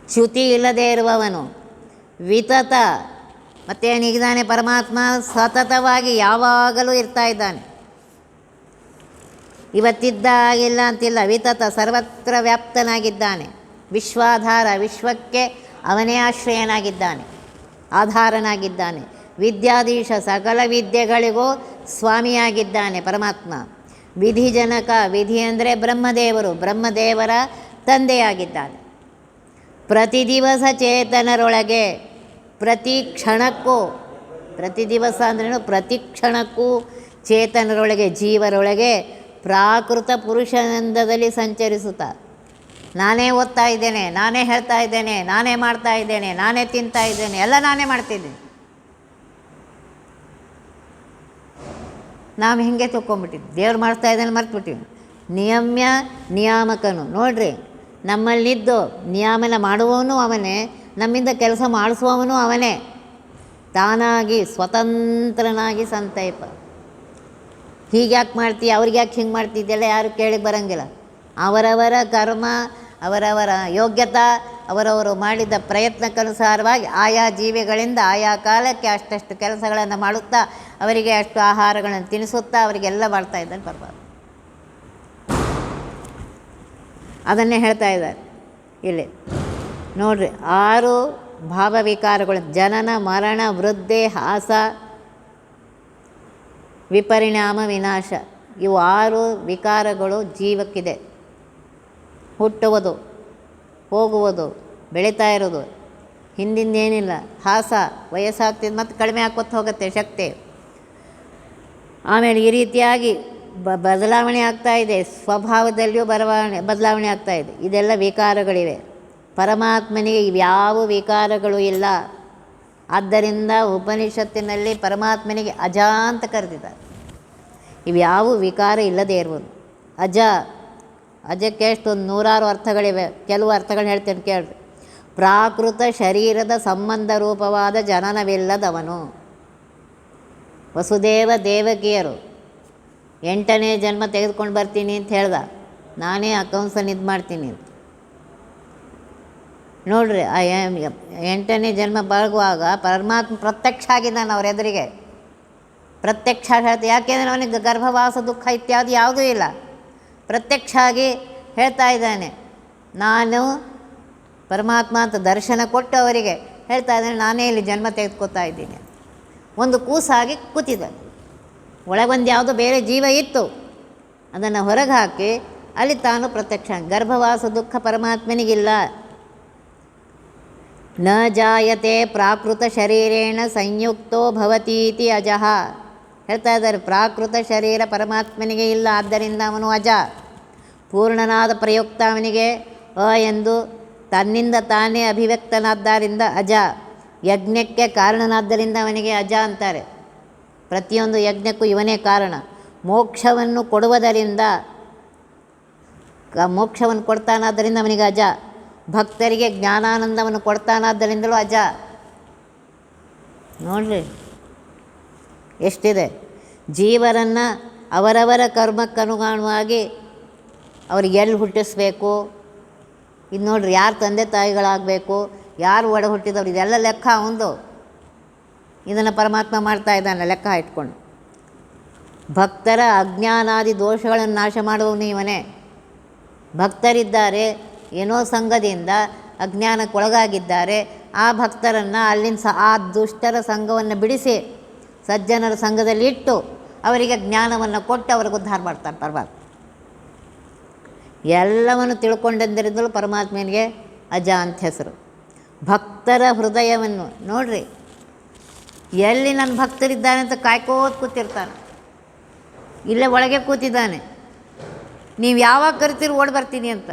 ಚ್ಯುತಿ ಇಲ್ಲದೆ ಇರುವವನು. ವಿತತ ಮತ್ತೇನಿದ್ದಾನೆ ಪರಮಾತ್ಮ? ಸತತವಾಗಿ ಯಾವಾಗಲೂ ಇರ್ತಾ ಇದ್ದಾನೆ. ಇವತ್ತಿದ್ದ ಆಗಿಲ್ಲ ಅಂತಿಲ್ಲ. ವಿತತ ಸರ್ವತ್ರ ವ್ಯಾಪ್ತನಾಗಿದ್ದಾನೆ. ವಿಶ್ವಾಧಾರ, ವಿಶ್ವಕ್ಕೆ ಅವನೇ ಆಶ್ರಯನಾಗಿದ್ದಾನೆ, ಆಧಾರನಾಗಿದ್ದಾನೆ. ವಿದ್ಯಾಧೀಶ, ಸಕಲ ವಿದ್ಯೆಗಳಿಗೂ ಸ್ವಾಮಿಯಾಗಿದ್ದಾನೆ ಪರಮಾತ್ಮ. ವಿಧಿಜನಕ, ವಿಧಿ ಅಂದರೆ ಬ್ರಹ್ಮದೇವರು, ಬ್ರಹ್ಮದೇವರ ತಂದೆಯಾಗಿದ್ದಾನೆ. ಪ್ರತಿ ದಿವಸ ಚೇತನರೊಳಗೆ, ಪ್ರತಿ ಕ್ಷಣಕ್ಕೂ, ಪ್ರತಿ ದಿವಸ ಅಂದ್ರೇನು? ಪ್ರತಿ ಕ್ಷಣಕ್ಕೂ ಚೇತನರೊಳಗೆ, ಜೀವರೊಳಗೆ ಪ್ರಾಕೃತ ಪುರುಷಾನಂದದಲ್ಲಿ ಸಂಚರಿಸುತ್ತಾ, ನಾನೇ ಓದ್ತಾ ಇದ್ದೇನೆ, ನಾನೇ ಹೇಳ್ತಾ ಇದ್ದೇನೆ, ನಾನೇ ಮಾಡ್ತಾ ಇದ್ದೇನೆ, ನಾನೇ ತಿಂತಾ ಇದ್ದೇನೆ, ಎಲ್ಲ ನಾನೇ ಮಾಡ್ತಿದ್ದೀನಿ. ನಾವು ಹಿಂಗೆ ತಿಳ್ಕೊಂಬಿಟ್ಟಿದ್ವಿ. ದೇವ್ರು ಮಾಡ್ತಾ ಇದ್ದಾನೆ ಮರ್ತುಬಿಟ್ಟಿವಿ. ನಿಯಮ್ಯ ನಿಯಾಮಕನು. ನೋಡ್ರಿ, ನಮ್ಮಲ್ಲಿದ್ದು ನಿಯಾಮನ ಮಾಡುವವನು ಅವನೇ, ನಮ್ಮಿಂದ ಕೆಲಸ ಮಾಡಿಸುವವನು ಅವನೇ. ತಾನಾಗಿ ಸ್ವತಂತ್ರನಾಗಿ ಸಂತೈಪ. ಹೀಗೆ ಯಾಕೆ ಮಾಡ್ತೀಯ, ಅವ್ರಿಗೆ ಯಾಕೆ ಹಿಂಗೆ ಮಾಡ್ತಿದ್ದೆಲ್ಲ ಯಾರು ಕೇಳಿಗೆ ಬರೋಂಗಿಲ್ಲ. ಅವರವರ ಕರ್ಮ, ಅವರವರ ಯೋಗ್ಯತಾ, ಅವರವರು ಮಾಡಿದ ಪ್ರಯತ್ನಕ್ಕನುಸಾರವಾಗಿ ಆಯಾ ಜೀವಿಗಳಿಂದ ಆಯಾ ಕಾಲಕ್ಕೆ ಅಷ್ಟಷ್ಟು ಕೆಲಸಗಳನ್ನು ಮಾಡುತ್ತಾ, ಅವರಿಗೆ ಅಷ್ಟು ಆಹಾರಗಳನ್ನು ತಿನ್ನಿಸುತ್ತಾ ಅವರಿಗೆಲ್ಲ ಮಾಡ್ತಾ ಇದ್ದಾನೆ ಪರಮಾತ್ಮ. ಅದನ್ನೇ ಹೇಳ್ತಾ ಇದ್ದಾರೆ ಇಲ್ಲಿ ನೋಡ್ರಿ. 6 ಭಾವವಿಕಾರಗಳು: ಜನನ, ಮರಣ, ವೃದ್ಧಿ, ಹಾಸ, ವಿಪರಿಣಾಮ, ವಿನಾಶ. ಇವು 6 ವಿಕಾರಗಳು ಜೀವಕ್ಕಿದೆ. ಹುಟ್ಟುವುದು, ಹೋಗುವುದು, ಬೆಳೀತಾ ಇರೋದು, ಹಿಂದಿಂದೇನಿಲ್ಲ. ಹಾಸ, ವಯಸ್ಸಾಗ್ತಿದ್ದು ಮತ್ತು ಕಡಿಮೆ ಆಕೋತ ಹೋಗುತ್ತೆ ಶಕ್ತಿ. ಆಮೇಲೆ ಈ ರೀತಿಯಾಗಿ ಬದಲಾವಣೆ ಆಗ್ತಾಯಿದೆ. ಸ್ವಭಾವದಲ್ಲಿಯೂ ಬದಲಾವಣೆ ಆಗ್ತಾಯಿದೆ. ಇದೆಲ್ಲ ವಿಕಾರಗಳಿವೆ. ಪರಮಾತ್ಮನಿಗೆ ಇವ್ಯಾವ ವಿಕಾರಗಳು ಇಲ್ಲ. ಆದ್ದರಿಂದ ಉಪನಿಷತ್ತಿನಲ್ಲಿ ಪರಮಾತ್ಮನಿಗೆ ಅಜ ಅಂತ ಕರೆದಿದ್ದಾರೆ. ಇವ್ಯಾವ ವಿಕಾರ ಇಲ್ಲದೇ ಇರುವುದು ಅಜ. ಅಜಕ್ಕೆ ಎಷ್ಟೊಂದು 100 ಅರ್ಥಗಳಿವೆ. ಕೆಲವು ಅರ್ಥಗಳು ಹೇಳ್ತೇನೆ ಕೇಳ್ರಿ. ಪ್ರಾಕೃತ ಶರೀರದ ಸಂಬಂಧ ರೂಪವಾದ ಜನನವಿಲ್ಲದವನು. ವಸುದೇವ ದೇವಕಿಯರು 8ನೇ ಜನ್ಮ ತೆಗೆದುಕೊಂಡು ಬರ್ತೀನಿ ಅಂತ ಹೇಳ್ದ. ನಾನೇ ಅಕೌಂಟ್ಸನ್ನು ಇದು ಮಾಡ್ತೀನಿ ನೋಡ್ರಿ. ಆ 8ನೇ ಜನ್ಮ ಬರುವಾಗ ಪರಮಾತ್ಮ ಪ್ರತ್ಯಕ್ಷ ಆಗಿದ್ದಾನೆ ಅವ್ರ ಎದುರಿಗೆ. ಪ್ರತ್ಯಕ್ಷ ಹೇಳ್ತಾ, ಯಾಕೆಂದರೆ ಅವನಿಗೆ ಗರ್ಭವಾಸ ದುಃಖ ಇತ್ಯಾದಿ ಯಾವುದೂ ಇಲ್ಲ. ಪ್ರತ್ಯಕ್ಷ ಆಗಿ ಹೇಳ್ತಾ ಇದ್ದಾನೆ, ನಾನು ಪರಮಾತ್ಮ ಅಂತ ದರ್ಶನ ಕೊಟ್ಟು ಅವರಿಗೆ ಹೇಳ್ತಾ ಇದ್ದಾನೆ, ನಾನೇ ಇಲ್ಲಿ ಜನ್ಮ ತೆಗೆದುಕೊತಾ ಇದ್ದೀನಿ. ಒಂದು ಕೂಸಾಗಿ ಕೂತಿದ್ದಾನೆ. ಒಳಗೊಂದು ಯಾವುದೋ ಬೇರೆ ಜೀವ ಇತ್ತು, ಅದನ್ನು ಹೊರಗೆ ಹಾಕಿ ಅಲ್ಲಿ ತಾನು ಪ್ರತ್ಯಕ್ಷ. ಗರ್ಭವಾಸ ದುಃಖ ಪರಮಾತ್ಮನಿಗಿಲ್ಲ. ನ ಜಾಯತೆ ಪ್ರಾಕೃತ ಶರೀರೇಣ ಸಂಯುಕ್ತೋ ಭವತೀತಿ ಅಜಃ ಹೇಳ್ತಾ ಇದ್ದಾರೆ. ಪ್ರಾಕೃತ ಶರೀರ ಪರಮಾತ್ಮನಿಗೆ ಇಲ್ಲ, ಆದ್ದರಿಂದ ಅವನು ಅಜ. ಪೂರ್ಣನಾದ ಪ್ರಯುಕ್ತ ಅವನಿಗೆ ಎಂದು ತನ್ನಿಂದ ತಾನೇ ಅಭಿವ್ಯಕ್ತನಾದ್ದರಿಂದ ಅಜ. ಯಜ್ಞಕ್ಕೆ ಕಾರಣನಾದ್ದರಿಂದ ಅವನಿಗೆ ಅಜ ಅಂತಾರೆ. ಪ್ರತಿಯೊಂದು ಯಜ್ಞಕ್ಕೂ ಇವನೇ ಕಾರಣ. ಮೋಕ್ಷವನ್ನು ಕೊಡುವುದರಿಂದ, ಮೋಕ್ಷವನ್ನು ಕೊಡ್ತಾನಾದ್ದರಿಂದ ಅವನಿಗೆ ಅಜ. ಭಕ್ತರಿಗೆ ಜ್ಞಾನಾನಂದವನ್ನು ಕೊಡ್ತಾನಾದ್ದರಿಂದಲೂ ಅಜ. ನೋಡ್ರಿ ಎಷ್ಟಿದೆ. ಜೀವರನ್ನು ಅವರವರ ಕರ್ಮಕ್ಕನುಗುಣವಾಗಿ ಅವ್ರಿಗೆ ಎಲ್ಲಿ ಹುಟ್ಟಿಸ್ಬೇಕು, ಇದು ನೋಡ್ರಿ, ಯಾರು ತಂದೆ ತಾಯಿಗಳಾಗಬೇಕು, ಯಾರು ಒಡ ಹುಟ್ಟಿದವ್ರು, ಇದೆಲ್ಲ ಲೆಕ್ಕ ಅವಂದು. ಇದನ್ನು ಪರಮಾತ್ಮ ಮಾಡ್ತಾ ಇದ್ದಾನೆ ಲೆಕ್ಕ ಇಟ್ಕೊಂಡು. ಭಕ್ತರ ಅಜ್ಞಾನಾದಿ ದೋಷಗಳನ್ನು ನಾಶ ಮಾಡುವವನು ಇವನೇ. ಭಕ್ತರಿದ್ದಾರೆ, ಏನೋ ಸಂಘದಿಂದ ಅಜ್ಞಾನಕ್ಕೊಳಗಾಗಿದ್ದಾರೆ. ಆ ಭಕ್ತರನ್ನು ಅಲ್ಲಿಂದ ಆ ದುಷ್ಟರ ಸಂಘವನ್ನು ಬಿಡಿಸಿ ಸಜ್ಜನರ ಸಂಘದಲ್ಲಿ ಇಟ್ಟು ಅವರಿಗೆ ಜ್ಞಾನವನ್ನು ಕೊಟ್ಟು ಅವ್ರಿಗೆ ಉದ್ಧಾರ ಮಾಡ್ತಾನೆ ಪರಮಾತ್ಮ. ಎಲ್ಲವನ್ನು ತಿಳ್ಕೊಂಡಂದಿರಿಂದಲೂ ಪರಮಾತ್ಮನಿಗೆ ಅಜ ಅಂತ ಹೆಸರು. ಭಕ್ತರ ಹೃದಯವನ್ನು ನೋಡ್ರಿ, ಎಲ್ಲಿ ನನ್ನ ಭಕ್ತರಿದ್ದಾನೆ ಅಂತ ಕಾಯ್ಕೋತ ಕೂತಿರ್ತಾನೆ. ಇಲ್ಲೇ ಒಳಗೆ ಕೂತಿದ್ದಾನೆ. ನೀವು ಯಾವಾಗ ಕರಿತೀರಿ ಓಡಿ ಬರ್ತೀನಿ ಅಂತ.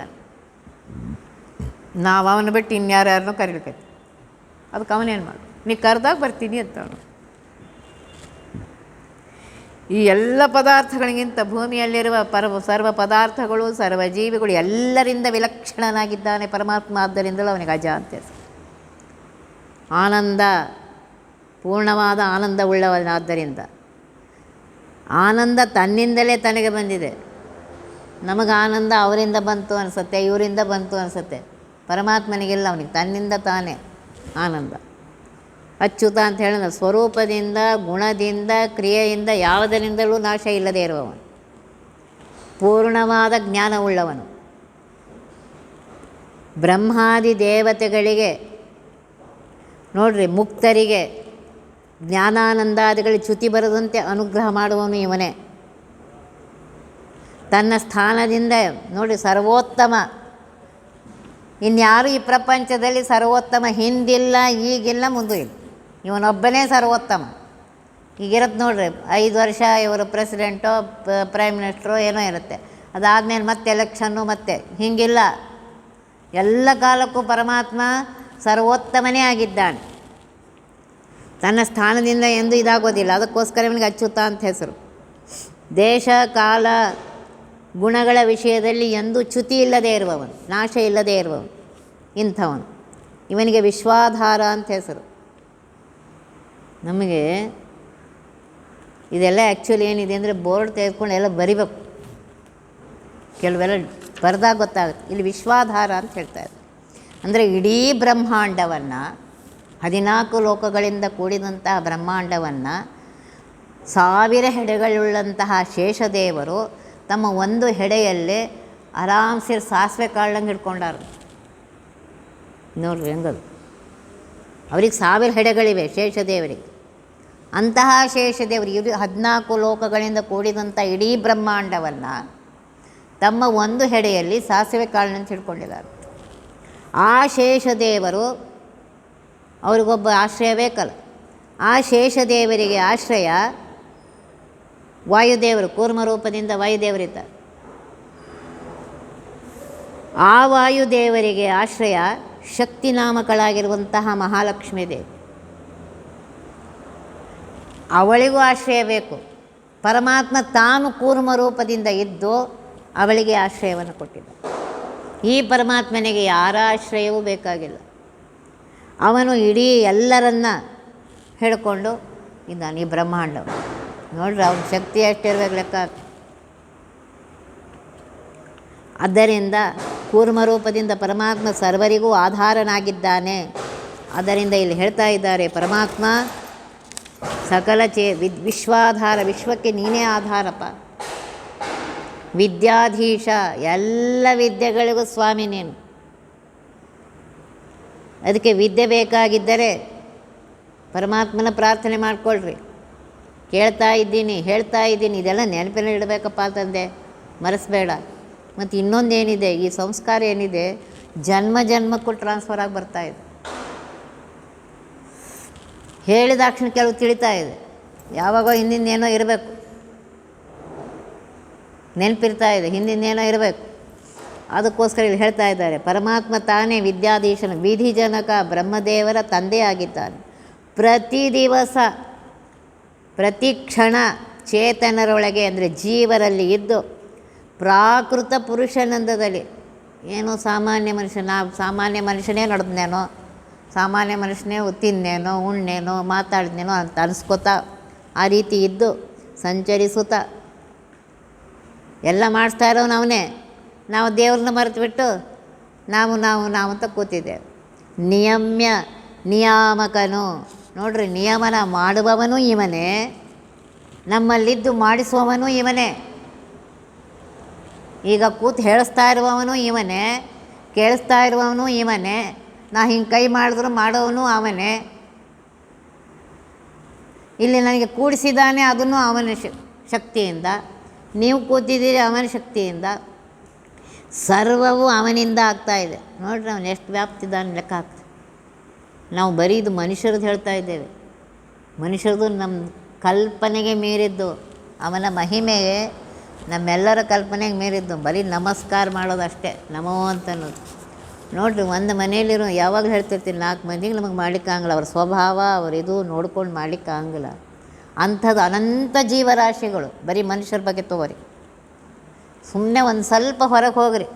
ನಾವು ಅವನು ಬಿಟ್ಟು ಇನ್ಯಾರ್ಯಾರನ್ನೂ ಕರಿಲಿಕ್ಕೈತಿ. ಅದಕ್ಕೆ ಅವನೇನು ಮಾಡು, ನೀ ಕರೆದಾಗ ಬರ್ತೀನಿ ಅಂತ ಅವನು. ಈ ಎಲ್ಲ ಪದಾರ್ಥಗಳಿಗಿಂತ ಭೂಮಿಯಲ್ಲಿರುವ ಸರ್ವ ಪದಾರ್ಥಗಳು, ಸರ್ವ ಜೀವಿಗಳು ಎಲ್ಲರಿಂದ ವಿಲಕ್ಷಣನಾಗಿದ್ದಾನೆ ಪರಮಾತ್ಮ. ಆದ್ದರಿಂದಲೂ ಅವನಿಗೆ ಅಜ ಅಂತ ಹೆಸರು. ಆನಂದ, ಪೂರ್ಣವಾದ ಆನಂದ ಉಳ್ಳವನಾದ್ದರಿಂದ ಆನಂದ ತನ್ನಿಂದಲೇ ತನಗೆ ಬಂದಿದೆ. ನಮಗೆ ಆನಂದ ಅವರಿಂದ ಬಂತು ಅನಿಸುತ್ತೆ, ಇವರಿಂದ ಬಂತು ಅನಿಸುತ್ತೆ. ಪರಮಾತ್ಮನಿಗೆಲ್ಲ ಅವನಿಗೆ ತನ್ನಿಂದ ತಾನೇ ಆನಂದ. ಅಚ್ಯುತ ಅಂತ ಹೇಳಿದ ಸ್ವರೂಪದಿಂದ, ಗುಣದಿಂದ, ಕ್ರಿಯೆಯಿಂದ ಯಾವುದರಿಂದಲೂ ನಾಶ ಇಲ್ಲದೇ ಇರುವವನು, ಪೂರ್ಣವಾದ ಜ್ಞಾನವುಳ್ಳವನು. ಬ್ರಹ್ಮಾದಿ ದೇವತೆಗಳಿಗೆ ನೋಡ್ರಿ, ಮುಕ್ತರಿಗೆ ಜ್ಞಾನಾನಂದಾದಿಗಳಿಗೆ ಚ್ಯುತಿ ಬರದಂತೆ ಅನುಗ್ರಹ ಮಾಡುವವನು ಇವನೇ. ತನ್ನ ಸ್ಥಾನದಿಂದ ನೋಡಿ ಸರ್ವೋತ್ತಮ. ಇನ್ಯಾರು ಈ ಪ್ರಪಂಚದಲ್ಲಿ ಸರ್ವೋತ್ತಮ ಹಿಂದಿಲ್ಲ, ಈಗಿಲ್ಲ, ಮುಂದೂ ಇಲ್ಲ. ಇವನೊಬ್ಬನೇ ಸರ್ವೋತ್ತಮ. ಈಗಿರುತ್ತೆ ನೋಡ್ರಿ, 5 ವರ್ಷ ಇವರು ಪ್ರೆಸಿಡೆಂಟೋ ಪ್ರೈಮ್ ಮಿನಿಸ್ಟ್ರೋ ಏನೋ ಇರುತ್ತೆ. ಅದಾದಮೇಲೆ ಮತ್ತೆ ಎಲೆಕ್ಷನ್ನು, ಮತ್ತೆ ಹೀಗಿಲ್ಲ. ಎಲ್ಲ ಕಾಲಕ್ಕೂ ಪರಮಾತ್ಮ ಸರ್ವೋತ್ತಮನೇ ಆಗಿದ್ದಾನೆ. ತನ್ನ ಸ್ಥಾನದಿಂದ ಎಂದೂ ಇದಾಗೋದಿಲ್ಲ. ಅದಕ್ಕೋಸ್ಕರ ಇವನಿಗೆ ಅಚ್ಯುತ ಅಂತ ಹೆಸರು. ದೇಶ, ಕಾಲ, ಗುಣಗಳ ವಿಷಯದಲ್ಲಿ ಎಂದೂ ಚ್ಯುತಿ ಇಲ್ಲದೇ ಇರುವವನು, ನಾಶ ಇಲ್ಲದೇ ಇರುವವನು ಇಂಥವನು. ಇವನಿಗೆ ವಿಶ್ವಾಧಾರ ಅಂತ ಹೆಸರು. ನಮಗೆ ಇದೆಲ್ಲ ಆ್ಯಕ್ಚುಲಿ ಏನಿದೆ ಅಂದರೆ ಬೋರ್ಡ್ ತೆಗೆದುಕೊಂಡು ಎಲ್ಲ ಬರಿಬೇಕು. ಕೆಲವೆಲ್ಲ ಬರೆದಾಗ ಗೊತ್ತಾಗುತ್ತೆ. ಇಲ್ಲಿ ವಿಶ್ವಾಧಾರ ಅಂತ ಹೇಳ್ತಾಯಿದ್ರು. ಅಂದರೆ ಇಡೀ ಬ್ರಹ್ಮಾಂಡವನ್ನು, 14 ಲೋಕಗಳಿಂದ ಕೂಡಿದಂತಹ ಬ್ರಹ್ಮಾಂಡವನ್ನು 1000 ಹೆಡೆಗಳುಳ್ಳಂತಹ ಶೇಷದೇವರು ತಮ್ಮ ಒಂದು ಹೆಡೆಯಲ್ಲಿ ಆರಾಮ್ಸೆ ಸಾಸಿವೆ ಕಾಳಂಗೆ ಹಿಡ್ಕೊಂಡಾರು. ನೋಡ್ರಿ ಹೆಂಗದು. ಅವ್ರಿಗೆ 1000 ಹೆಡೆಗಳಿವೆ ಶೇಷದೇವರಿಗೆ. ಅಂತಹ ಶೇಷದೇವರು ಇವರು 14 ಲೋಕಗಳಿಂದ ಕೂಡಿದಂಥ ಇಡೀ ಬ್ರಹ್ಮಾಂಡವನ್ನು ತಮ್ಮ ಒಂದು ಹೆಡೆಯಲ್ಲಿ ಸಾಸಿವೆ ಕಾಳಿನಂತ ಹಿಡ್ಕೊಂಡಿದ್ದಾರೆ. ಆ ಶೇಷದೇವರು ಅವ್ರಿಗೊಬ್ಬ ಆಶ್ರಯ ಬೇಕಲ್ಲ. ಆ ಶೇಷದೇವರಿಗೆ ಆಶ್ರಯ ವಾಯುದೇವರು, ಕೂರ್ಮ ರೂಪದಿಂದ ವಾಯುದೇವರಿದ್ದಾರೆ. ಆ ವಾಯುದೇವರಿಗೆ ಆಶ್ರಯ ಶಕ್ತಿ ನಾಮಕಳಾಗಿರುವಂತಹ ಮಹಾಲಕ್ಷ್ಮೀ ದೇವಿ. ಅವಳಿಗೂ ಆಶ್ರಯ ಬೇಕು. ಪರಮಾತ್ಮ ತಾನು ಕೂರ್ಮ ರೂಪದಿಂದ ಇದ್ದು ಅವಳಿಗೆ ಆಶ್ರಯವನ್ನು ಕೊಟ್ಟಿದ್ದ. ಈ ಪರಮಾತ್ಮನಿಗೆ ಯಾರ ಆಶ್ರಯವೂ ಬೇಕಾಗಿಲ್ಲ. ಅವನು ಇಡೀ ಎಲ್ಲರನ್ನ ಹೇಳಿಕೊಂಡು ಇದ್ದಾನೆ ಈ ಬ್ರಹ್ಮಾಂಡವು. ನೋಡ್ರಿ, ಅವನ ಶಕ್ತಿ ಎಷ್ಟಿರ್ಬೇಕು ಲೆಕ್ಕ. ಆದ್ದರಿಂದ ಕೂರ್ಮ ರೂಪದಿಂದ ಪರಮಾತ್ಮ ಸರ್ವರಿಗೂ ಆಧಾರನಾಗಿದ್ದಾನೆ. ಆದ್ದರಿಂದ ಇಲ್ಲಿ ಹೇಳ್ತಾ ಇದ್ದಾರೆ, ಪರಮಾತ್ಮ ಸಕಲ ವಿಶ್ವಾಧಾರ, ವಿಶ್ವಕ್ಕೆ ನೀನೇ ಆಧಾರಪ್ಪ. ವಿದ್ಯಾಧೀಶ, ಎಲ್ಲ ವಿದ್ಯೆಗಳಿಗೂ ಸ್ವಾಮಿ ನೀನು. ಅದಕ್ಕೆ ವಿದ್ಯೆ ಬೇಕಾಗಿದ್ದರೆ ಪರಮಾತ್ಮನ ಪ್ರಾರ್ಥನೆ ಮಾಡಿಕೊಳ್ಳ್ರಿ. ಕೇಳ್ತಾ ಇದ್ದೀನಿ, ಹೇಳ್ತಾ ಇದ್ದೀನಿ, ಇದೆಲ್ಲ ನೆನಪಿನಲ್ಲಿ ಇಡಬೇಕಪ್ಪ ತಂದೆ, ಮರೆಸಬೇಡ. ಮತ್ತು ಇನ್ನೊಂದೇನಿದೆ, ಈ ಸಂಸ್ಕಾರ ಏನಿದೆ ಜನ್ಮ ಜನ್ಮಕ್ಕೂ ಟ್ರಾನ್ಸ್ಫರ್ ಆಗಿ ಬರ್ತಾಯಿದೆ. ಹೇಳಿದಾಕ್ಷಣ ಕೆಲವು ತಿಳಿತಾ ಇದೆ. ಯಾವಾಗೋ ಹಿಂದಿಂದೇನೋ ಇರಬೇಕು, ನೆನಪಿರ್ತಾ ಇದೆ, ಹಿಂದಿಂದೇನೋ ಇರಬೇಕು. ಅದಕ್ಕೋಸ್ಕರ ಇಲ್ಲಿ ಹೇಳ್ತಾ ಇದ್ದಾರೆ, ಪರಮಾತ್ಮ ತಾನೇ ವಿದ್ಯಾಧೀಶನು, ವಿಧಿಜನಕ ಬ್ರಹ್ಮದೇವರ ತಂದೆಯಾಗಿದ್ದಾನೆ. ಪ್ರತಿ ದಿವಸ ಪ್ರತಿ ಕ್ಷಣ ಚೇತನರೊಳಗೆ ಅಂದರೆ ಜೀವರಲ್ಲಿ ಇದ್ದು ಪ್ರಾಕೃತ ಪುರುಷಾನಂದದಲ್ಲಿ, ಏನೋ ಸಾಮಾನ್ಯ ಮನುಷ್ಯ, ನಾವು ಸಾಮಾನ್ಯ ಮನುಷ್ಯನೇ ನಡೆದ್ನೇನೋ, ಸಾಮಾನ್ಯ ಮನುಷ್ಯನೇ ತಿನ್ನೇನೋ, ಉಣ್ಣೇನೋ, ಮಾತಾಡಿದ್ನೇನೋ ಅಂತ ಅನಿಸ್ಕೋತಾ ಆ ರೀತಿ ಇದ್ದು ಸಂಚರಿಸುತ್ತಾ ಎಲ್ಲ ಮಾಡಿಸ್ತಾ ಇರೋನು ಅವನೇ. ನಾವು ದೇವ್ರನ್ನ ಮರೆತುಬಿಟ್ಟು ನಾವು ಅಂತ ಕೂತಿದ್ದೇವೆ. ನಿಯಾಮಕನು, ನೋಡ್ರಿ, ನಿಯಮನ ಮಾಡುವವನು ಇವನೇ, ನಮ್ಮಲ್ಲಿದ್ದು ಮಾಡಿಸುವವನು ಇವನೇ. ಈಗ ಕೂತು ಹೇಳಿಸ್ತಾ ಇರುವವನು ಇವನೇ, ಕೇಳಿಸ್ತಾ ಇರುವವನು ಇವನೇ, ನಾ ಹಿಂಗೆ ಕೈ ಮಾಡಿದ್ರು ಮಾಡೋವನು ಅವನೇ. ಇಲ್ಲಿ ನನಗೆ ಕೂಡಿಸಿದ್ದಾನೆ, ಅದನ್ನು ಅವನ ಶಕ್ತಿಯಿಂದ. ನೀವು ಕೂತಿದ್ದೀರಿ ಅವನ ಶಕ್ತಿಯಿಂದ. ಸರ್ವವು ಅವನಿಂದ ಆಗ್ತಾಯಿದೆ. ನೋಡ್ರಿ ಅವನು ಎಷ್ಟು ವ್ಯಾಪ್ತಿದ್ದಾನೆ ಲೆಕ್ಕ ಹಾಕ್ತಾರೆ. ನಾವು ಬರೀ ಇದು ಮನುಷ್ಯರದ್ದು ಹೇಳ್ತಾ ಇದ್ದೇವೆ. ಮನುಷ್ಯರದು ನಮ್ಮ ಕಲ್ಪನೆಗೆ ಮೀರಿದ್ದು, ಅವನ ಮಹಿಮೆಗೆ ನಮ್ಮೆಲ್ಲರ ಕಲ್ಪನೆಗೆ ಮೀರಿದ್ದು. ಬರೀ ನಮಸ್ಕಾರ ಮಾಡೋದು ಅಷ್ಟೇ, ನಮೋ ಅಂತ ಅನ್ನೋದು. ನೋಡಿರಿ, ಒಂದು ಮನೇಲಿರೋ ಯಾವಾಗಲೂ ಹೇಳ್ತಿರ್ತೀನಿ, 4 ಮಂದಿಗೆ ನಮಗೆ ಮಾಡ್ಲಿಕ್ಕಾಗಲ್ಲ, ಅವ್ರ ಸ್ವಭಾವ ಅವ್ರ ಇದು ನೋಡ್ಕೊಂಡು ಮಾಡ್ಲಿಕ್ಕಾಗಲ್ಲ. ಅಂಥದ್ದು ಅನಂತ ಜೀವರಾಶಿಗಳು. ಬರೀ ಮನುಷ್ಯರ ಬಗ್ಗೆ ತಗೋರಿ, ಸುಮ್ಮನೆ ಒಂದು ಸ್ವಲ್ಪ ಹೊರಗೆ ಹೋಗ್ರಿ,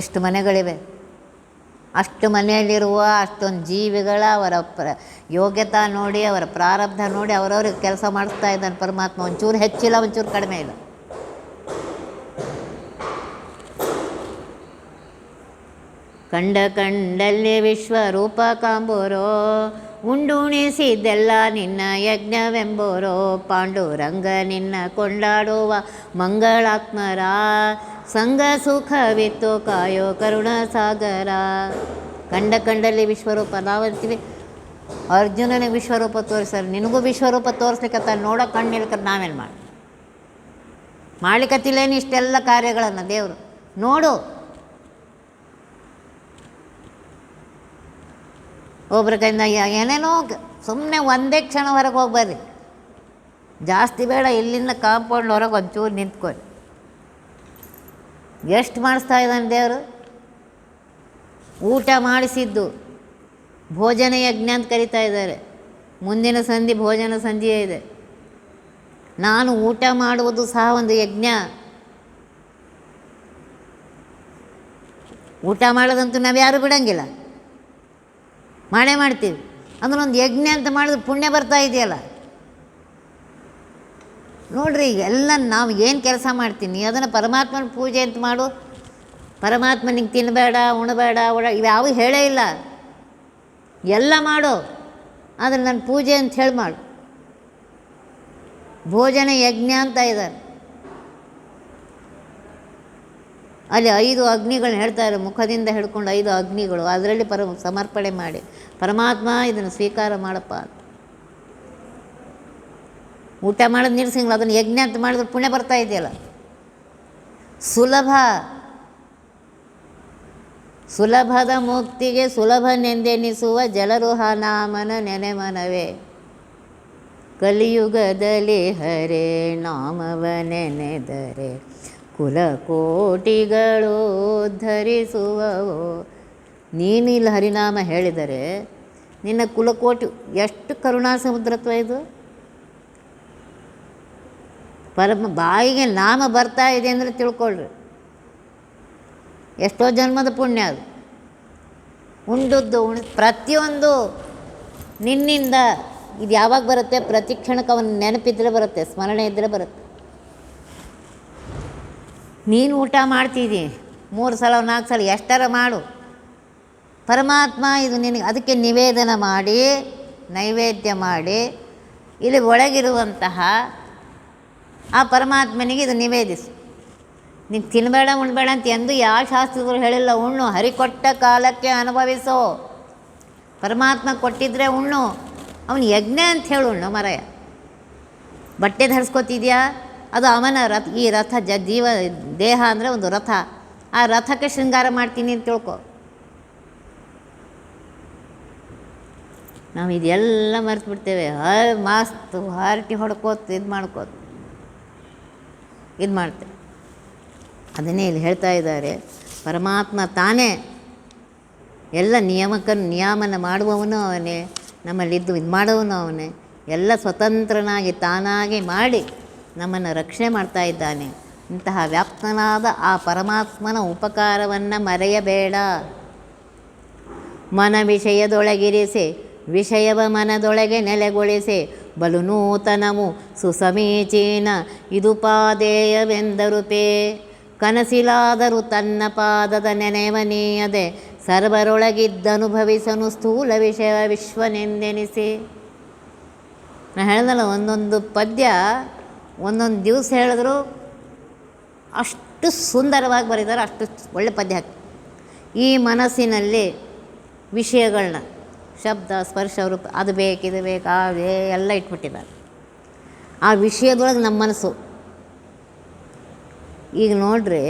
ಎಷ್ಟು ಮನೆಗಳಿವೆ. ಅಷ್ಟು ಮನೆಯಲ್ಲಿರುವ ಅಷ್ಟೊಂದು ಜೀವಿಗಳ ಅವರ ಯೋಗ್ಯತಾ ನೋಡಿ, ಅವರ ಪ್ರಾರಬ್ಧ ನೋಡಿ ಅವರವ್ರಿಗೆ ಕೆಲಸ ಮಾಡಿಸ್ತಾ ಇದ್ದಾನೆ ಪರಮಾತ್ಮ. ಒಂಚೂರು ಹೆಚ್ಚಿಲ್ಲ, ಒಂಚೂರು ಕಡಿಮೆ ಇಲ್ಲ. ಕಂಡಲ್ಲಿ ವಿಶ್ವರೂಪ ಕಾಂಬೋರೋ, ಉಂಡುಣಿಸಿದ್ದೆಲ್ಲ ನಿನ್ನ ಯಜ್ಞವೆಂಬೋರೋ. ಪಾಂಡುರಂಗ ನಿನ್ನ ಕೊಂಡಾಡುವ ಮಂಗಳಾತ್ಮರ, ಸಂಗ ಸುಖವಿತ್ತು ಕಾಯೋ ಕರುಣ ಸಾಗರ. ಕಂಡಲ್ಲಿ ವಿಶ್ವರೂಪ. ನಾವಂತೀವಿ ಅರ್ಜುನನಿಗೆ ವಿಶ್ವರೂಪ ತೋರಿಸ್ತಾರೆ, ನಿನಗೂ ವಿಶ್ವರೂಪ ತೋರಿಸ್ಲಿಕ್ಕತ್ತ, ನೋಡೋ ಕಣ್ಣಿಲ್ಕ ನಾವೇನು ಮಾಡ್ಲಿಕ್ಕತ್ತಿಲ್ಲೇನು ಇಷ್ಟೆಲ್ಲ ಕಾರ್ಯಗಳನ್ನು ದೇವರು ನೋಡು. ಒಬ್ರ ಕೈಯಿಂದ ಏನೇನೋ ಸುಮ್ಮನೆ ಒಂದೇ ಕ್ಷಣ ಹೊರಗೆ ಹೋಗ್ಬರ್ರಿ, ಜಾಸ್ತಿ ಬೇಡ, ಇಲ್ಲಿಂದ ಕಾಂಪೌಂಡ್ ಹೊರಗೆ ಒಂಚೂರು ನಿಂತ್ಕೊಳ್ಳಿ. ಎಷ್ಟು ಮಾಡಿಸ್ತಾ ಇದ್ದಾನೆ ದೇವರು. ಊಟ ಮಾಡಿಸಿದ್ದು ಭೋಜನ ಯಜ್ಞ ಅಂತ ಕರಿತಾ ಇದ್ದಾರೆ. ಮುಂದಿನ ಸಂಧಿ ಭೋಜನ ಸಂಧಿಯೇ ಇದೆ. ನಾನು ಊಟ ಮಾಡುವುದು ಸಹ ಒಂದು ಯಜ್ಞ. ಊಟ ಮಾಡೋದಂತೂ ನಾವು ಯಾರೂ ಬಿಡೋಂಗಿಲ್ಲ, ಮಾಡೇ ಮಾಡ್ತೀವಿ. ಅದನ್ನೊಂದು ಯಜ್ಞ ಅಂತ ಮಾಡಿದ್ರೆ ಪುಣ್ಯ ಬರ್ತಾ ಇದೆಯಲ್ಲ. ನೋಡ್ರಿ, ಈಗ ಎಲ್ಲ ನಾವು ಏನು ಕೆಲಸ ಮಾಡ್ತೀನಿ ಅದನ್ನು ಪರಮಾತ್ಮನ ಪೂಜೆ ಅಂತ ಮಾಡು. ಪರಮಾತ್ಮನಿಗೆ ತಿನ್ನಬೇಡ, ಉಣಬೇಡ, ಇವ್ಯಾವ ಹೇಳೇ ಇಲ್ಲ, ಎಲ್ಲ ಮಾಡು, ಆದರೆ ನನ್ನ ಪೂಜೆ ಅಂತ ಹೇಳಿ ಮಾಡು. ಭೋಜನ ಯಜ್ಞ ಅಂತ ಇದ್ದಾರೆ. ಅಲ್ಲಿ 5 ಅಗ್ನಿಗಳನ್ನ ಹೇಳ್ತಾರೆ, ಮುಖದಿಂದ ಹಿಡ್ಕೊಂಡು 5 ಅಗ್ನಿಗಳು, ಅದರಲ್ಲಿ ಸಮರ್ಪಣೆ ಮಾಡಿ ಪರಮಾತ್ಮ ಇದನ್ನು ಸ್ವೀಕಾರ ಮಾಡಪ್ಪ. ಊಟ ಮಾಡೋದು ನಿಲ್ಸಂಗಿಲ್ಲ, ಅದನ್ನು ಯಜ್ಞ ಅಂತ ಮಾಡಿದ್ರೆ ಪುಣ್ಯ ಬರ್ತಾ ಇದೆಯಲ್ಲ. ಸುಲಭದ ಮುಕ್ತಿಗೆ ಸುಲಭನೆಂದೆನಿಸುವ ಜಲರುಹ ನಾಮನ ನೆನೆಮನವೇ. ಕಲಿಯುಗದಲ್ಲಿ ಹರೇ ನಾಮವ ನೆನೆದರೆ ಕುಲಕೋಟಿಗಳು ಧರಿಸುವವೋ. ನೀನು ಇಲ್ಲಿ ಹರಿನಾಮ ಹೇಳಿದರೆ ನಿನ್ನ ಕುಲಕೋಟಿ, ಎಷ್ಟು ಕರುಣಾ ಸಮುದ್ರತ್ವ ಇದು. ಬಾಯಿಗೆ ನಾಮ ಬರ್ತಾ ಇದೆ ಅಂದರೆ ತಿಳ್ಕೊಳ್ರಿ, ಎಷ್ಟೋ ಜನ್ಮದ ಪುಣ್ಯ ಅದು. ಉಂಡದ್ದು ಪ್ರತಿಯೊಂದು ನಿನ್ನಿಂದ. ಇದು ಯಾವಾಗ ಬರುತ್ತೆ? ಪ್ರತಿ ಕ್ಷಣಕ್ಕೆ ಅವನ ನೆನಪಿದ್ರೆ ಬರುತ್ತೆ, ಸ್ಮರಣೆ ಇದ್ದರೆ ಬರುತ್ತೆ. ನೀನು ಊಟ ಮಾಡ್ತಿದ್ದಿ 3 ಸಲ 4 ಸಲ ಎಷ್ಟರ ಮಾಡು, ಪರಮಾತ್ಮ ಇದು ನಿನಗೆ ಅದಕ್ಕೆ ನೈವೇದ್ಯ ಮಾಡಿ ಇಲ್ಲಿ ಒಳಗಿರುವಂತಹ ಆ ಪರಮಾತ್ಮನಿಗೆ ಇದು ನಿವೇದಿಸು. ನೀನು ತಿನ್ನಬೇಡ ಉಣ್ಬೇಡ ಅಂತ ಎಂದು ಯಾವ ಶಾಸ್ತ್ರಗಳು ಹೇಳಿಲ್ಲ. ಉಣ್ಣು, ಹರಿಕೊಟ್ಟ ಕಾಲಕ್ಕೆ ಅನುಭವಿಸೋ. ಪರಮಾತ್ಮ ಕೊಟ್ಟಿದ್ರೆ ಉಣ್ಣು, ಅವನು ಯಜ್ಞ ಅಂತ ಹೇಳು ಉಣ್ಣು ಮರಯ. ಬಟ್ಟೆ ಧರಿಸ್ಕೊತಿದ್ಯಾ, ಅದು ಅವನ ರಥ. ಈ ರಥ ದೇಹ ಅಂದರೆ ಒಂದು ರಥ, ಆ ರಥಕ್ಕೆ ಶೃಂಗಾರ ಮಾಡ್ತೀನಿ ಅಂತ ತಿಳ್ಕೊ. ನಾವು ಇದೆಲ್ಲ ಮರೆತು ಬಿಡ್ತೇವೆ. ಮಸ್ತು ಹಾರಟಿ ಹೊಡ್ಕೋತ ಇದು ಮಾಡ್ತೇವೆ. ಅದನ್ನೇ ಇಲ್ಲಿ ಹೇಳ್ತಾ ಇದ್ದಾರೆ, ಪರಮಾತ್ಮ ತಾನೇ ಎಲ್ಲ ನಿಯಾಮನ ಮಾಡುವವನು ಅವನೇ, ನಮ್ಮಲ್ಲಿದ್ದು ಇದು ಮಾಡೋವನು ಅವನೇ. ಎಲ್ಲ ಸ್ವತಂತ್ರನಾಗಿ ತಾನಾಗಿ ಮಾಡಿ ನಮ್ಮನ್ನು ರಕ್ಷಣೆ ಮಾಡ್ತಾ ಇದ್ದಾನೆ. ಇಂತಹ ವ್ಯಾಪ್ತನಾದ ಆ ಪರಮಾತ್ಮನ ಉಪಕಾರವನ್ನು ಮರೆಯಬೇಡ. ಮನ ವಿಷಯದೊಳಗಿರಿಸಿ ವಿಷಯವ ಮನದೊಳಗೆ ನೆಲೆಗೊಳಿಸಿ, ಬಲು ನೂತನವು ಸುಸಮೀಚೀನ ಇದುಪಾದೇಯವೆಂದರುಪೇ. ಕನಸಿಲಾದರೂ ತನ್ನ ಪಾದದ ನೆನೆವನೀಯದೆ ಸರ್ವರೊಳಗಿದ್ದನುಭವಿಸನು ಸ್ಥೂಲ ವಿಷಯ ವಿಶ್ವನೆಂದೆನಿಸಿ. ನಾನು ಹೇಳ್ದಲ್ಲ, ಒಂದೊಂದು ಪದ್ಯ ಒಂದೊಂದು ದಿವಸ ಹೇಳಿದ್ರು ಅಷ್ಟು ಸುಂದರವಾಗಿ ಬರೀತಾರೆ, ಅಷ್ಟು ಒಳ್ಳೆ ಪದ್ಯ ಹಾಕಿ. ಈ ಮನಸ್ಸಿನಲ್ಲಿ ವಿಷಯಗಳನ್ನ ಶಬ್ದ ಸ್ಪರ್ಶ ರೂಪ ಅದು ಬೇಕು ಇದು ಬೇಕು ಅದೇ ಎಲ್ಲ ಇಟ್ಬಿಟ್ಟಿದ್ದಾರೆ. ಆ ವಿಷಯದೊಳಗೆ ನಮ್ಮ ಮನಸ್ಸು ಈಗ ನೋಡ್ರಿ,